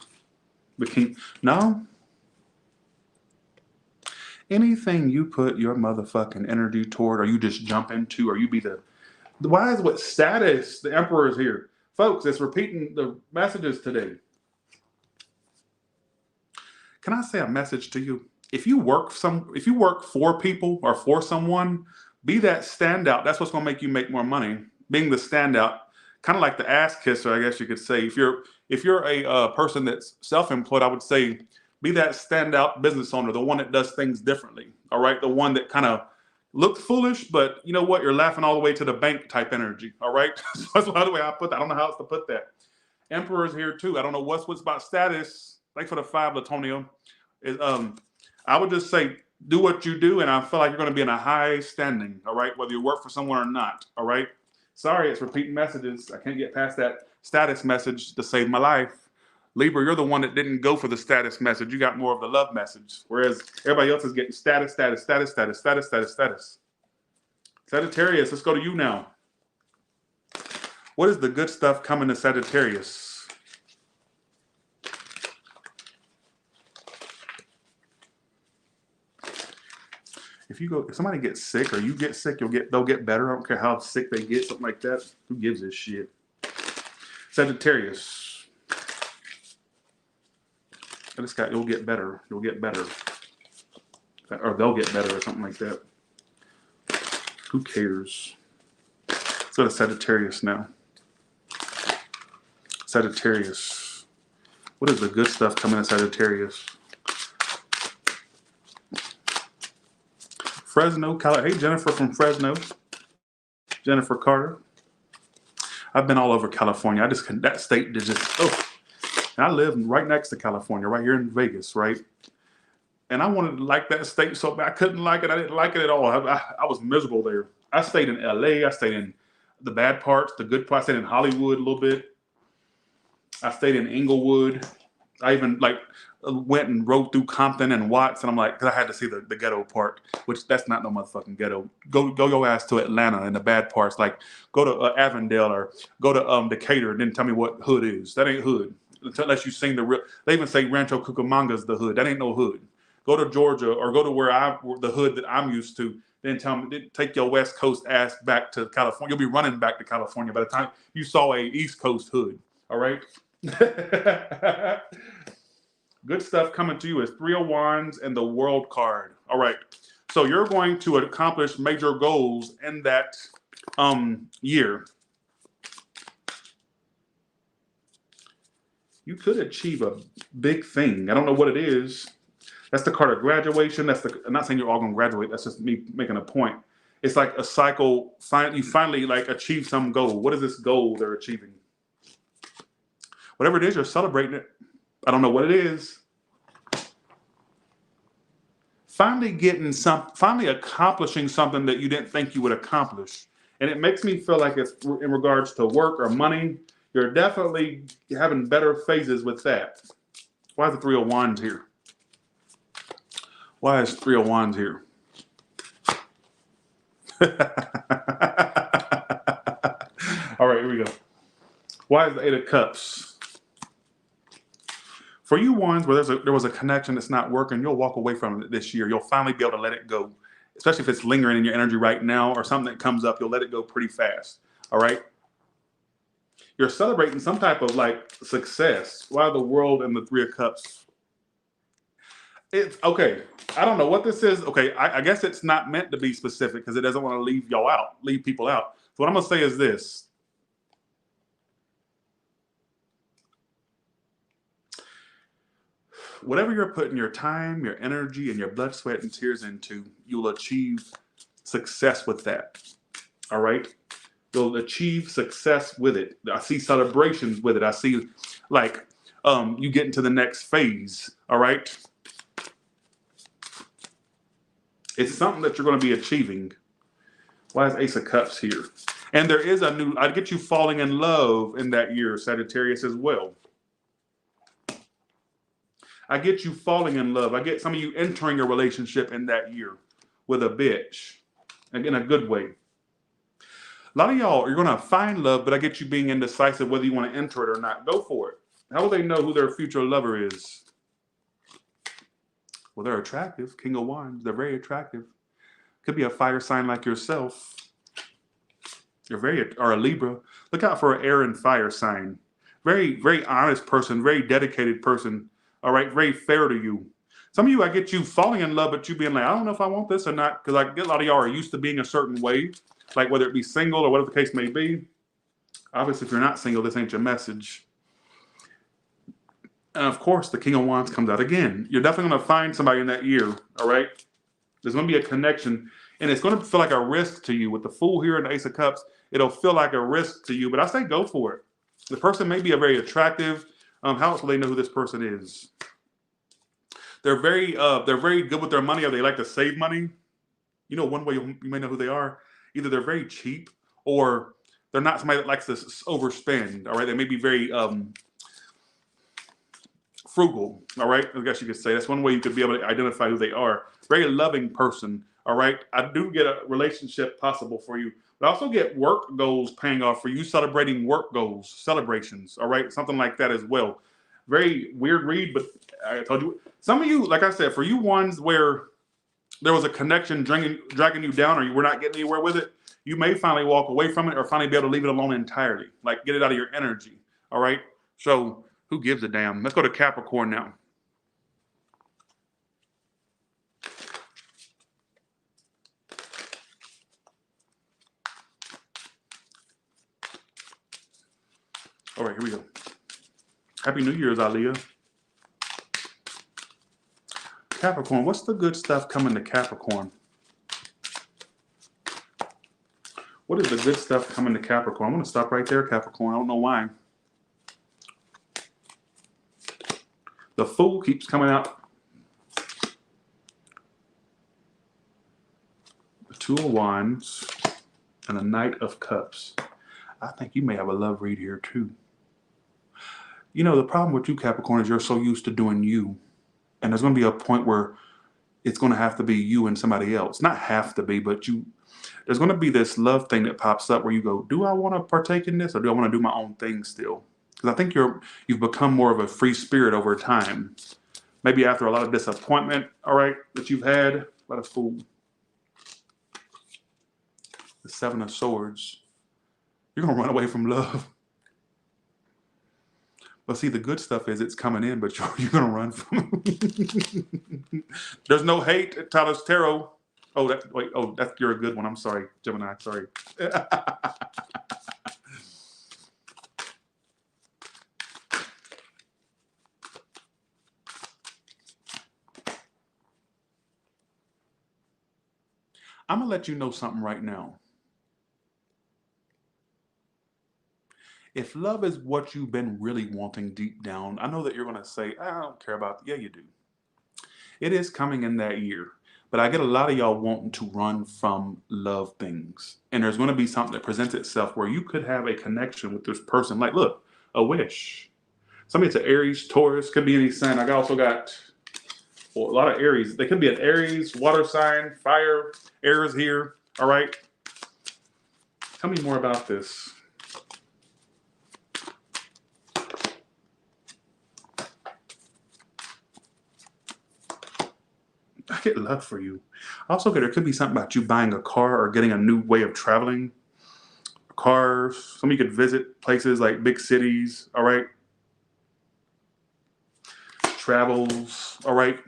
The King. No. Anything you put your motherfucking energy toward, or you just jump into, or you be the. Why is what status? The Emperor is here, folks. It's repeating the messages today. Can I say a message to you? If you work for people or for someone, be that standout. That's what's going to make more money. Being the standout, kind of like the ass kisser, I guess you could say. If you're a person that's self-employed, I would say be that standout business owner, the one that does things differently. All right, the one that kind of looks foolish, but you know what? You're laughing all the way to the bank type energy. All right, so that's the way I put that. I don't know how else to put that. Emperor's here too. I don't know what's about status. Thanks for the 5, Latonio. I would just say do what you do, and I feel like you're going to be in a high standing. All right, whether you work for someone or not. All right. Sorry, it's repeating messages. I can't get past that. status message to save my life. Libra, you're the one that didn't go for the status message. You got more of the love message. Whereas everybody else is getting status, status, status, status, status, status, status. Sagittarius, let's go to you now. What is the good stuff coming to Sagittarius? If somebody gets sick or you get sick, they'll get better. I don't care how sick they get, something like that. Who gives a shit? Sagittarius. You'll get better. You'll get better. Or they'll get better or something like that. Who cares? Let's go to Sagittarius now. Sagittarius. What is the good stuff coming to Sagittarius? Fresno, Hey, Jennifer from Fresno. Jennifer Carter. I've been all over California. That state is just, And I live right next to California, right here in Vegas, right? And I wanted to like that state so bad. I couldn't like it. I didn't like it at all. I was miserable there. I stayed in LA. I stayed in the bad parts, the good parts. I stayed in Hollywood a little bit. I stayed in Inglewood. I even went and rode through Compton and Watts, and I'm like, because I had to see the ghetto part, which that's not no motherfucking ghetto. Go your ass to Atlanta in the bad parts. Like, go to Avondale or go to Decatur, and then tell me what hood is. That ain't hood. Unless you sing the real. They even say Rancho Cucamonga is the hood. That ain't no hood. Go to Georgia or go to the hood that I'm used to. Then take your West Coast ass back to California. You'll be running back to California by the time you saw a East Coast hood. All right. Good stuff coming to you is Three of Wands and the World card. All right. So you're going to accomplish major goals in that year. You could achieve a big thing. I don't know what it is. That's the card of graduation. I'm not saying you're all going to graduate. That's just me making a point. It's like a cycle. You finally achieve some goal. What is this goal they're achieving? Whatever it is, you're celebrating it. I don't know what it is. Finally accomplishing something that you didn't think you would accomplish. And it makes me feel like it's in regards to work or money. You're definitely having better phases with that. Why is the Three of Wands here? Why is Three of Wands here? All right, here we go. Why is the Eight of Cups? For you ones where there was a connection that's not working, you'll walk away from it this year. You'll finally be able to let it go. Especially if it's lingering in your energy right now or something that comes up, you'll let it go pretty fast. All right? You're celebrating some type of success. Why the World and the Three of Cups? It's okay. I don't know what this is. Okay, I guess it's not meant to be specific because it doesn't want to leave people out. So what I'm going to say is this. Whatever you're putting your time, your energy, and your blood, sweat, and tears into, you'll achieve success with that. All right? You'll achieve success with it. I see celebrations with it. I see you get into the next phase. All right? It's something that you're going to be achieving. Why is Ace of Cups here? And there is I'd get you falling in love in that year, Sagittarius, as well. I get you falling in love. I get some of you entering a relationship in that year with a bitch. In a good way. A lot of y'all are going to find love, but I get you being indecisive whether you want to enter it or not. Go for it. How will they know who their future lover is? Well, they're attractive. King of Wands. They're very attractive. Could be a fire sign like yourself. Or a Libra. Look out for an air and fire sign. Very, very honest person. Very dedicated person. All right. Very fair to you. Some of you, I get you falling in love, but you being like, I don't know if I want this or not. Because I get a lot of y'all are used to being a certain way. Like whether it be single or whatever the case may be. Obviously, if you're not single, this ain't your message. And of course, the King of Wands comes out again. You're definitely going to find somebody in that year, all right? There's going to be a connection, and it's going to feel like a risk to you. With the Fool here and the Ace of Cups, it'll feel like a risk to you, but I say go for it. The person may be a very attractive. How else will they know who this person is? They're very good with their money, or they like to save money. You know, one way you may know who they are. Either they're very cheap, or They're not somebody that likes to overspend. All right. They may be very frugal. All right. I guess you could say that's one way you could be able to identify who they are. Very loving person. All right. I do get a relationship possible for you, but I also get work goals paying off for you, celebrating work goals, celebrations. All right. Something like that as well. Very weird read, but I told you, some of you, like I said, for you ones where there was a connection dragging you down or you were not getting anywhere with it, you may finally walk away from it or finally be able to leave it alone entirely. Like get it out of your energy. All right. So who gives a damn? Let's go to Capricorn now. All right, here we go. Happy New Year's, Aaliyah. Capricorn, what's the good stuff coming to Capricorn? What is the good stuff coming to Capricorn? I'm going to stop right there, Capricorn. I don't know why. The Fool keeps coming out. The Two of Wands and the Knight of Cups. I think you may have a love read here too. You know, the problem with you, Capricorn, is you're so used to doing you. And there's going to be a point where it's going to have to be you and somebody else. Not have to be, but there's going to be this love thing that pops up where you go, do I want to partake in this or do I want to do my own thing still? Because I think you've become more of a free spirit over time. Maybe after a lot of disappointment, all right, that you've had. Let us Fool. The Seven of Swords. You're going to run away from love. But see, the good stuff is it's coming in, but you're going to run from it. There's no hate at Taurus Tarot. Oh, you're a good one. I'm sorry, Gemini. Sorry. I'm going to let you know something right now. If love is what you've been really wanting deep down, I know that you're going to say, I don't care about it. Yeah, you do. It is coming in that year. But I get a lot of y'all wanting to run from love things. And there's going to be something that presents itself where you could have a connection with this person. Like, look, a wish. Somebody it's an Aries, Taurus, could be any sign. I also got a lot of Aries. They could be an Aries, water sign, fire, Aries here. All right. Tell me more about this. I get love for you. Also, there could be something about you buying a car or getting a new way of traveling. Cars. Some of you could visit places like big cities. All right. Travels. All right.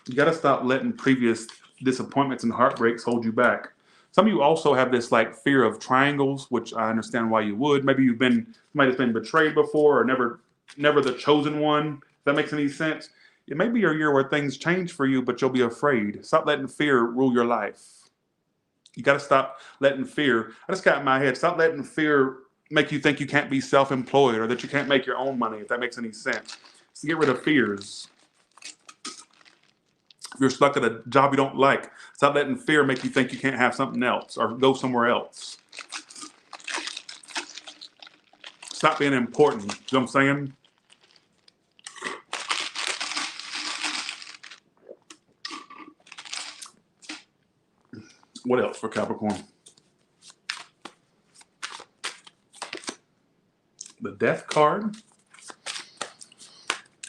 You got to stop letting previous disappointments and heartbreaks hold you back. Some of you also have this like fear of triangles, which I understand why you would. Maybe you've been somebody that's been betrayed before or never the chosen one. If that makes any sense. It may be a year where things change for you, but you'll be afraid. Stop letting fear rule your life. You got to stop letting fear. I just got in my head. Stop letting fear make you think you can't be self-employed or that you can't make your own money, if that makes any sense. So get rid of fears. If you're stuck at a job you don't like, stop letting fear make you think you can't have something else or go somewhere else. Stop being important. You know what I'm saying? What else for Capricorn? The Death card.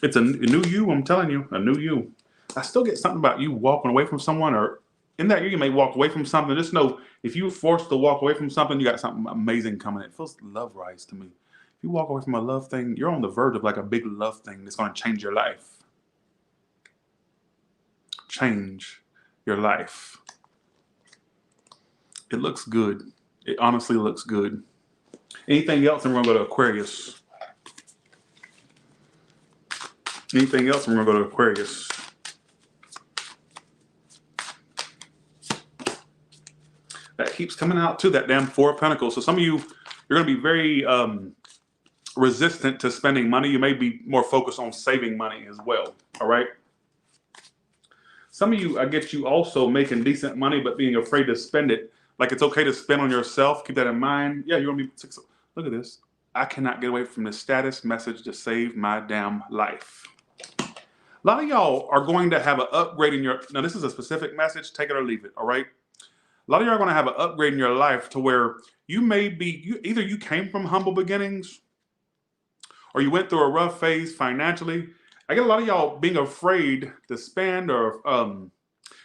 It's a new you, I'm telling you, a new you. I still get something about you walking away from someone, or in that year you may walk away from something. Just know if you're forced to walk away from something, you got something amazing coming. It feels love rise to me. If you walk away from a love thing, you're on the verge of like a big love thing that's going to change your life. Change your life. It looks good. It honestly looks good. Anything else, and we're going to go to Aquarius. Anything else, and we're going to go to Aquarius. That keeps coming out too, that damn Four of Pentacles. So some of you, you're going to be very resistant to spending money. You may be more focused on saving money as well. All right. Some of you, I get you also making decent money, but being afraid to spend it. Like it's okay to spend on yourself. Keep that in mind. Yeah, you're gonna be. Look at this. I cannot get away from the status message to save my damn life. A lot of y'all are going to have an upgrade in your. Now this is a specific message. Take it or leave it. All right. A lot of y'all are going to have an upgrade in your life to where you may be. Either you came from humble beginnings, or you went through a rough phase financially. I get a lot of y'all being afraid to spend or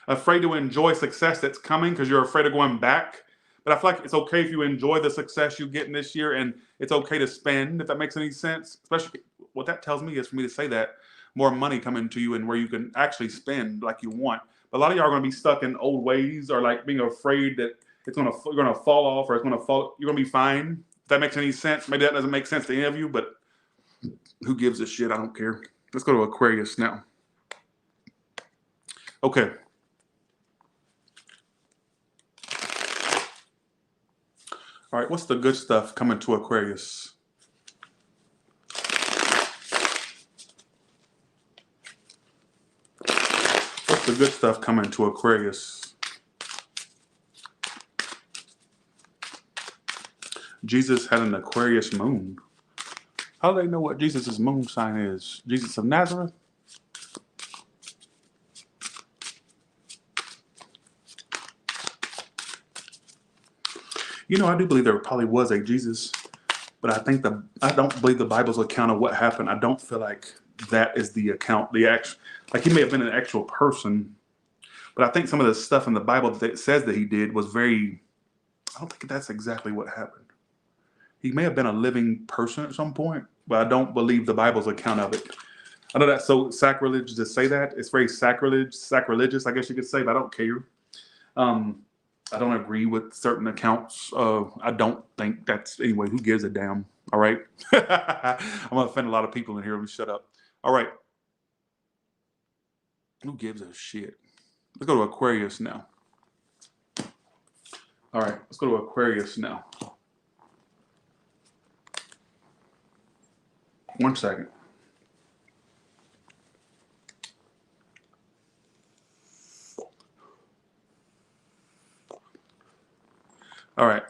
afraid to enjoy success that's coming because you're afraid of going back. But I feel like it's okay if you enjoy the success you get in this year, and it's okay to spend, if that makes any sense. Especially what that tells me is for me to say that more money coming to you and where you can actually spend like you want. But a lot of y'all are going to be stuck in old ways or like being afraid that you're going to fall off or it's going to fall. You're going to be fine. If that makes any sense. Maybe that doesn't make sense to any of you, but who gives a shit? I don't care. Let's go to Aquarius now. Okay. All right, what's the good stuff coming to Aquarius? What's the good stuff coming to Aquarius? Jesus had an Aquarius moon. How do they know what Jesus' moon sign is? Jesus of Nazareth? You know, I do believe there probably was a Jesus, but I don't believe the Bible's account of what happened. I don't feel like that is the account, like he may have been an actual person, but I think some of the stuff in the Bible that says that he did was I don't think that's exactly what happened. He may have been a living person at some point, but I don't believe the Bible's account of it. I know that's so sacrilegious to say that. It's very sacrilegious, I guess you could say, but I don't care. I don't agree with certain accounts. I don't think that's, anyway, who gives a damn? All right. I'm going to offend a lot of people in here. Let me shut up. All right. Who gives a shit? Let's go to Aquarius now. All right. Let's go to Aquarius now. 1 second. All right.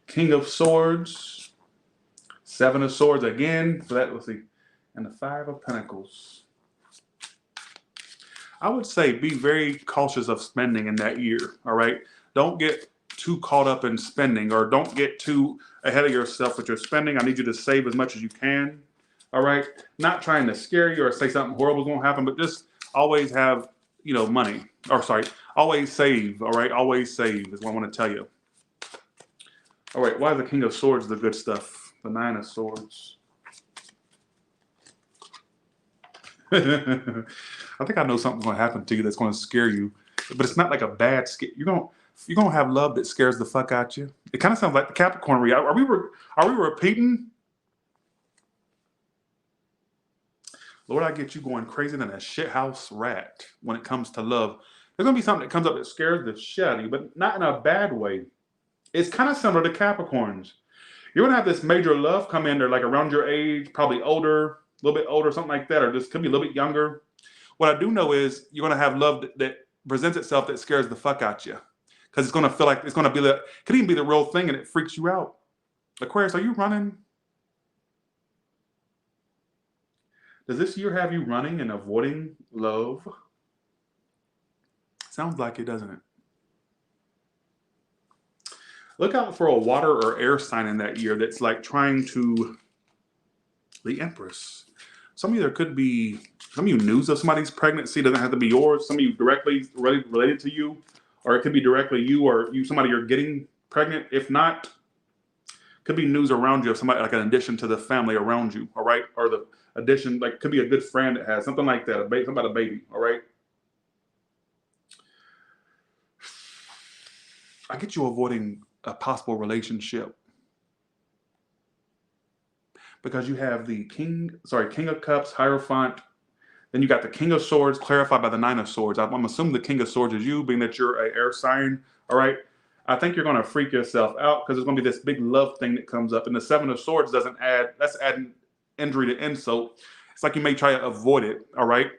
King of Swords, Seven of Swords again. So that, let's see, and the Five of Pentacles. I would say be very cautious of spending in that year. All right. Don't get too caught up in spending, or don't get too ahead of yourself with your spending. I need you to save as much as you can. All right. Not trying to scare you or say something horrible is going to happen, but just always have, money. Or sorry, always save. All right. Always save is what I want to tell you. All right. Why is the King of Swords the good stuff? The Nine of Swords. I think I know something's going to happen to you that's going to scare you, but it's not like a bad scare. You're going to have love that scares the fuck out you. It kind of sounds like the Capricorn reality. Are we repeating? Lord, I get you going crazy than a shithouse rat when it comes to love. There's going to be something that comes up that scares the shit out of you, but not in a bad way. It's kind of similar to Capricorns. You're going to have this major love come in there, like around your age, probably older, a little bit older, something like that, or just could be a little bit younger. What I do know is you're going to have love that presents itself that scares the fuck out you. Because it's going to feel like it's going to be could even be the real thing, and it freaks you out. Aquarius, are you running? Does this year have you running and avoiding love? Sounds like it, doesn't it? Look out for a water or air sign in that year that's like trying to, the Empress. Some of you, there could be, some of you news of somebody's pregnancy. Doesn't have to be yours. Some of you directly related to you, or it could be directly you or somebody you're getting pregnant. If not, could be news around you of somebody, like an addition to the family around you, all right? Or the addition, like could be a good friend that has something like that, something about a baby, all right? I get you avoiding a possible relationship because you have the King of Cups, Hierophant. Then you got the King of Swords, clarified by the Nine of Swords. I'm assuming the King of Swords is you, being that you're an air sign, all right? I think you're going to freak yourself out because there's going to be this big love thing that comes up. And the Seven of Swords that's adding injury to insult. It's like you may try to avoid it, all right?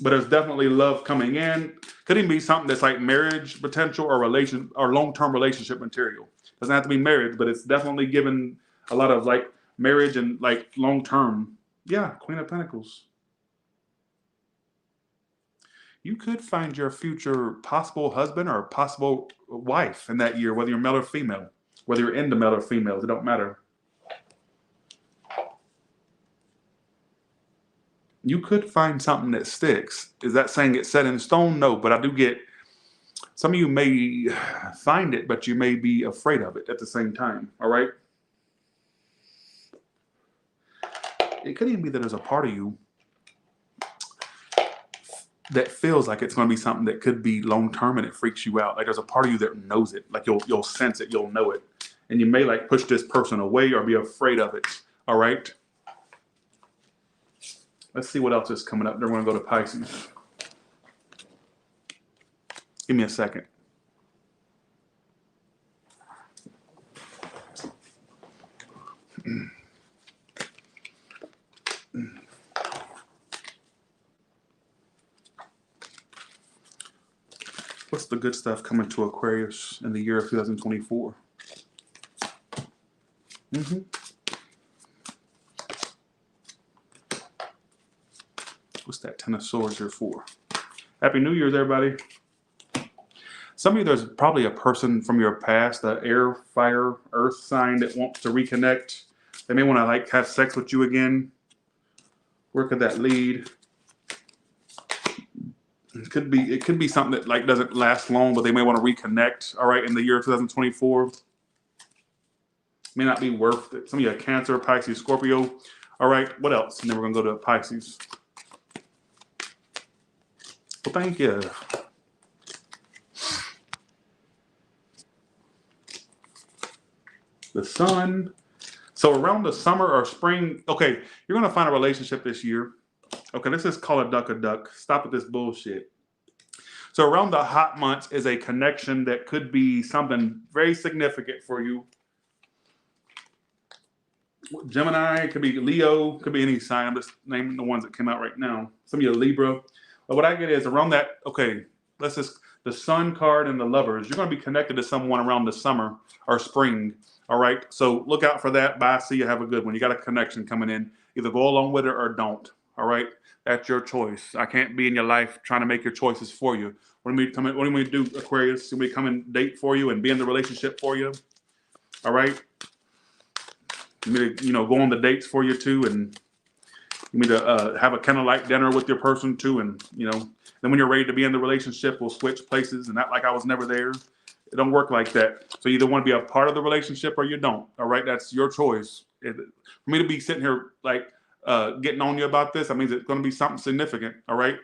but there's definitely love coming in. Could even be something that's like marriage potential or relation or long-term relationship material. Doesn't have to be marriage, but it's definitely given a lot of like marriage and like long-term. Yeah, Queen of Pentacles. You could find your future possible husband or possible wife in that year, whether you're male or female, whether you're into male or females, it don't matter. You could find something that sticks. Is that saying it's set in stone? No, but I do get some of you may find it, but you may be afraid of it at the same time. All right. It could even be that there's a part of you that feels like it's going to be something that could be long term and it freaks you out. Like there's a part of you that knows it. Like you'll sense it, you'll know it, and you may like push this person away or be afraid of it. All right. Let's see what else is coming up. Then we're going to go to Pisces. Give me a second. What's the good stuff coming to Aquarius in the year of 2024? What's that Ten of Swords here for? Happy New Year's, everybody. Some of you, there's probably a person from your past, the air, fire, earth sign that wants to reconnect. They may want to like have sex with you again. Where could that lead? It could be something that like doesn't last long, but they may want to reconnect. All right, in the year 2024, may not be worth it. Some of you are Cancer, Pisces, Scorpio. All right, what else? And then we're gonna go to Pisces. Well, thank you. The Sun. So around the summer or spring, okay, you're gonna find a relationship this year. Okay, let's just call a duck a duck. Stop with this bullshit. So around the hot months is a connection that could be something very significant for you. Gemini, could be Leo, could be any sign. I'm just naming the ones that came out right now. Some of you are Libra. But what I get is around that, okay, let's just, the Sun card and the Lovers, you're going to be connected to someone around the summer or spring. All right, so look out for that. Bye, see you, have a good one. You got a connection coming in. Either go along with it or don't. All right, that's your choice. I can't be in your life trying to make your choices for you. What do we do, Aquarius? Do we come and date for you and be in the relationship for you? All right. You know, go on the dates for you too, and you need to have a candlelight dinner with your person too, and you know, then when you're ready to be in the relationship, we'll switch places, and not like I was never there. It don't work like that. So you either want to be a part of the relationship or you don't. All right, that's your choice. For me to be sitting here like getting on you about this, I mean, it's going to be something significant. All right.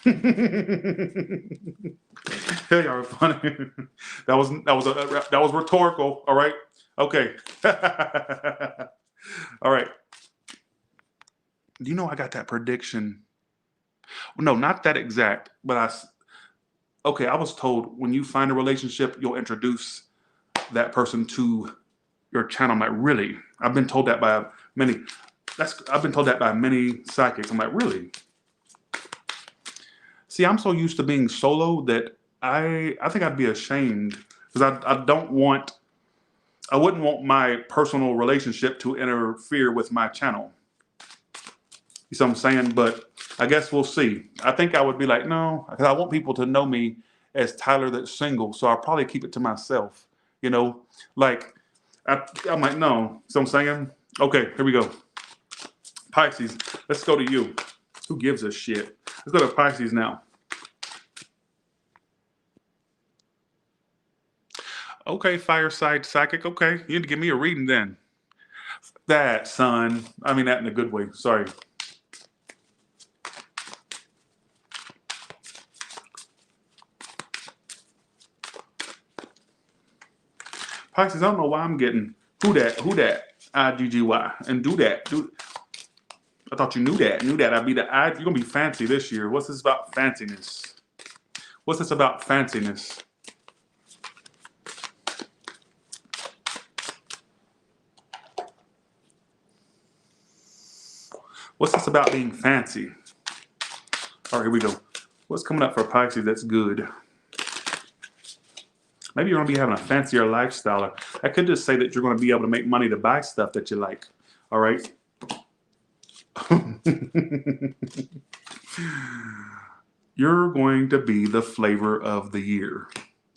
Hey, y'all are funny. that was rhetorical. All right. Okay. All right. You know, I got that prediction. No, not that exact, but I was told when you find a relationship, you'll introduce that person to your channel. I'm like, really? I've been told that by many. I've been told that by many psychics. I'm like, really? See, I'm so used to being solo that I think I'd be ashamed because I wouldn't want my personal relationship to interfere with my channel. You see what I'm saying? But I guess we'll see. I think I would be like, no, because I want people to know me as Tyler that's single. So I'll probably keep it to myself. You know, like I'm like, no. So I'm saying, okay, here we go. Pisces, let's go to you. Who gives a shit? Let's go to Pisces now. Okay, fireside psychic. Okay, you need to give me a reading then. That, son. I mean that in a good way. Sorry. Pisces, I don't know why I'm getting who that, I-G-G-Y, and do that. I thought you knew that. I'd be you're going to be fancy this year. What's this about fanciness? What's this about fanciness? What's this about being fancy? All right, here we go. What's coming up for Pisces that's good? Maybe you're going to be having a fancier lifestyle. I could just say that you're going to be able to make money to buy stuff that you like. All right. You're going to be the flavor of the year.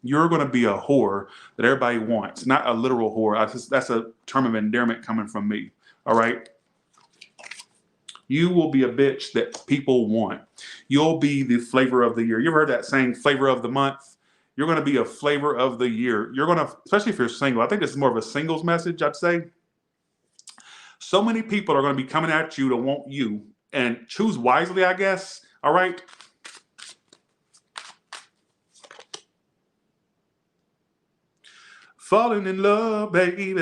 You're going to be a whore that everybody wants. Not a literal whore. That's a term of endearment coming from me. All right. You will be a bitch that people want. You'll be the flavor of the year. You ever heard that saying, flavor of the month? You're going to be a flavor of the year. You're going to, especially if you're single. I think this is more of a singles message, I'd say. So many people are going to be coming at you to want you, and choose wisely, I guess. All right. Falling in love, baby.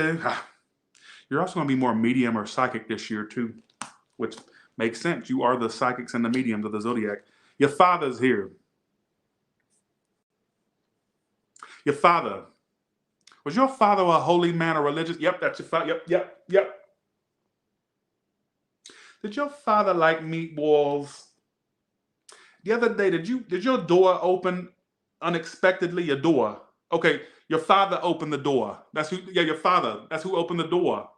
You're also going to be more medium or psychic this year too, which makes sense. You are the psychics and the mediums of the zodiac. Your father's here. Your father. Was your father a holy man or religious? Yep, that's your father. Yep. Did your father like meatballs? The other day, did your door open unexpectedly? Your door. Okay, your father opened the door. That's who. Yeah, your father. That's who opened the door.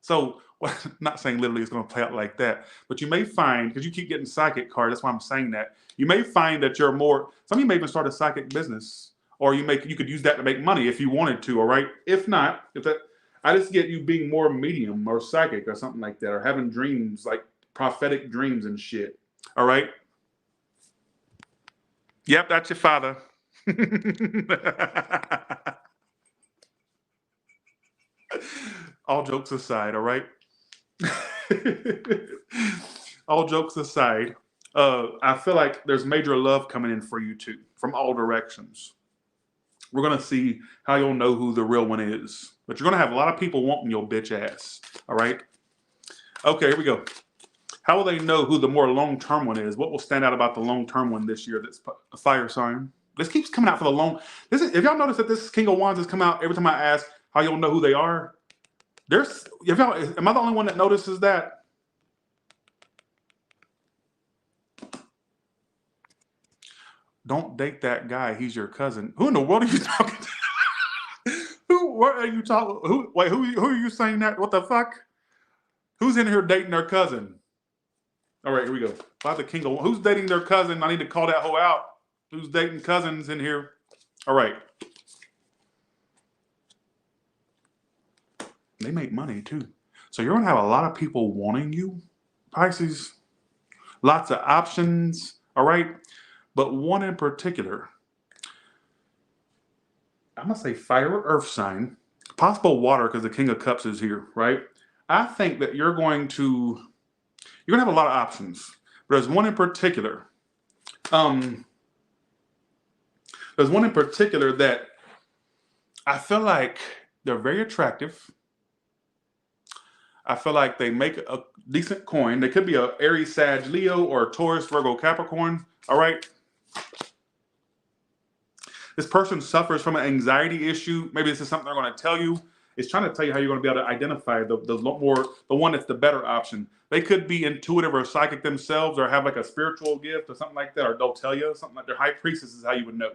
So, well, not saying literally it's going to play out like that, but you may find, because you keep getting psychic cards, that's why I'm saying that. You may find that you're more. Some of you may even start a psychic business, or you could use that to make money if you wanted to. All right. If not, I just get you being more medium or psychic or something like that, or having dreams, like prophetic dreams and shit. All right. Yep, that's your father. All jokes aside, all right? All jokes aside, I feel like there's major love coming in for you too, from all directions. We're going to see how you'll know who the real one is. But you're going to have a lot of people wanting your bitch ass, all right? Okay, here we go. How will they know who the more long-term one is? What will stand out about the long-term one this year that's a fire sign? This keeps coming out for the long. If y'all notice that this King of Wands has come out every time I ask how you'll know who they are, am I the only one that notices that? Don't date that guy. He's your cousin. Who in the world are you talking to? What are you talking? Who are you saying that? What the fuck? Who's in here dating their cousin? All right, here we go. About the King of, who's dating their cousin? I need to call that hoe out. Who's dating cousins in here? All right. They make money too. So you're going to have a lot of people wanting you, Pisces. Lots of options, all right? But one in particular, I'm going to say fire or earth sign, possible water because the King of Cups is here, right? I think that you're going to have a lot of options. But there's one in particular. There's one in particular that I feel like they're very attractive. I feel like they make a decent coin. They could be a Aries, Sag, Leo, or Taurus, Virgo, Capricorn. All right. This person suffers from an anxiety issue. Maybe this is something they're going to tell you. It's trying to tell you how you're going to be able to identify the one that's the better option. They could be intuitive or psychic themselves, or have like a spiritual gift or something like that, or they'll tell you something like their high priestess is how you would know.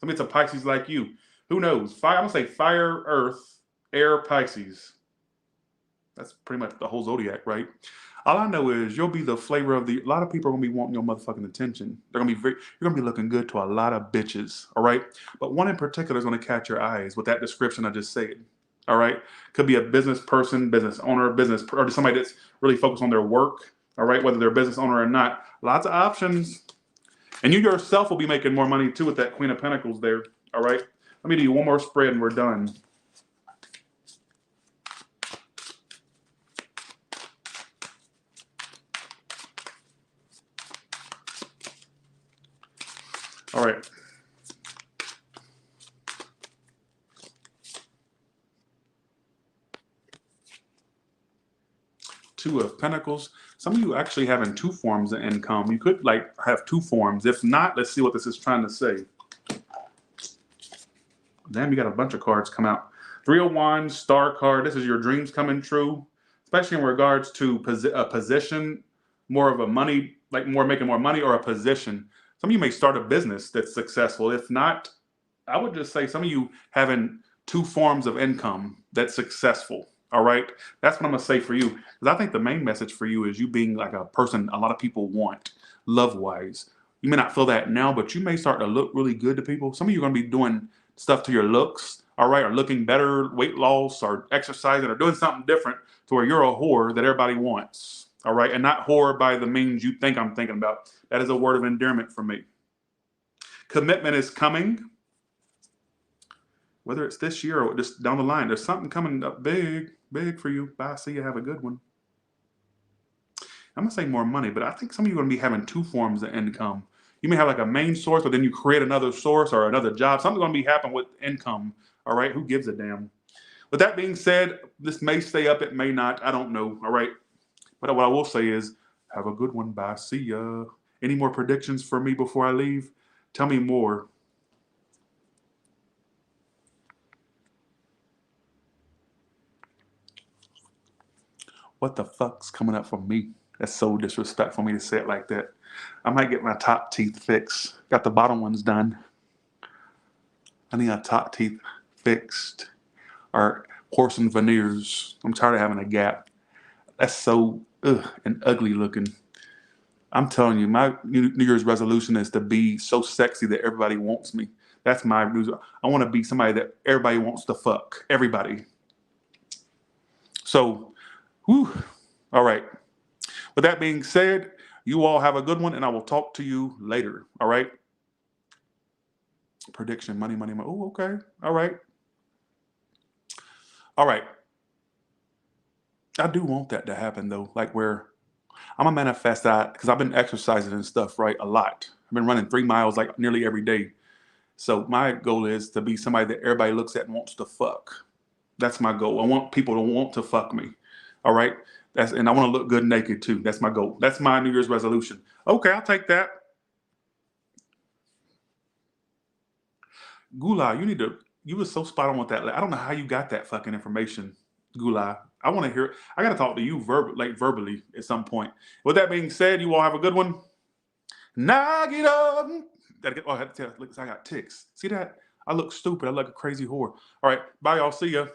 Maybe it's a Pisces like you. Who knows? I'm going to say fire, earth, air, Pisces. That's pretty much the whole zodiac, right? All I know is you'll be the flavor of a lot of people are going to be wanting your motherfucking attention. You're going to be looking good to a lot of bitches, all right? But one in particular is going to catch your eyes with that description I just said, all right? Could be a business person, business owner, or somebody that's really focused on their work, all right? Whether they're a business owner or not. Lots of options. And you yourself will be making more money too with that Queen of Pentacles there, all right? Let me do one more spread and we're done. All right. Two of Pentacles. Some of you actually having two forms of income. You could like have two forms. If not, let's see what this is trying to say. Damn, you got a bunch of cards come out. Three of Wands, Star card. This is your dreams coming true, especially in regards to a position, more of a money like more making more money or a position. Some of you may start a business that's successful. If not, I would just say some of you having two forms of income that's successful. All right. That's what I'm going to say for you. Because I think the main message for you is you being like a person a lot of people want, love wise. You may not feel that now, but you may start to look really good to people. Some of you are going to be doing stuff to your looks, all right, or looking better, weight loss, or exercising, or doing something different to where you're a whore that everybody wants, all right, and not whore by the means you think I'm thinking about. That is a word of endearment for me. Commitment is coming, whether it's this year or just down the line. There's something coming up big, big for you. Bye, see you, have a good one. I'm going to say more money, but I think some of you are going to be having two forms of income. You may have like a main source, but then you create another source or another job. Something's going to be happening with income, all right? Who gives a damn? With that being said, this may stay up, it may not. I don't know, all right? But what I will say is, have a good one. Bye. See ya. Any more predictions for me before I leave? Tell me more. What the fuck's coming up for me? That's so disrespectful for me to say it like that. I might get my top teeth fixed. Got the bottom ones done. I need a top teeth fixed. Or porcelain veneers. I'm tired of having a gap. That's so and ugly looking. I'm telling you, my New Year's resolution is to be so sexy that everybody wants me. That's my New. I want to be somebody that everybody wants to fuck. Everybody. So, whew. All right. With that being said, you all have a good one, and I will talk to you later. All right. Prediction, money, money, money. Oh, okay. All right. All right. I do want that to happen though. Like where I'm gonna manifest that because I've been exercising and stuff, right? A lot. I've been running 3 miles like nearly every day. So my goal is to be somebody that everybody looks at and wants to fuck. That's my goal. I want people to want to fuck me. All right. And I want to look good naked too. That's my goal. That's my New Year's resolution. Okay, I'll take that. Gula, you were so spot on with that. Like, I don't know how you got that fucking information, Gula. I want to hear it. I got to talk to you verbally at some point. With that being said, you all have a good one. Knock it up. I had to tell. Look, I got ticks. See that? I look stupid. I look a crazy whore. All right. Bye, y'all. See ya.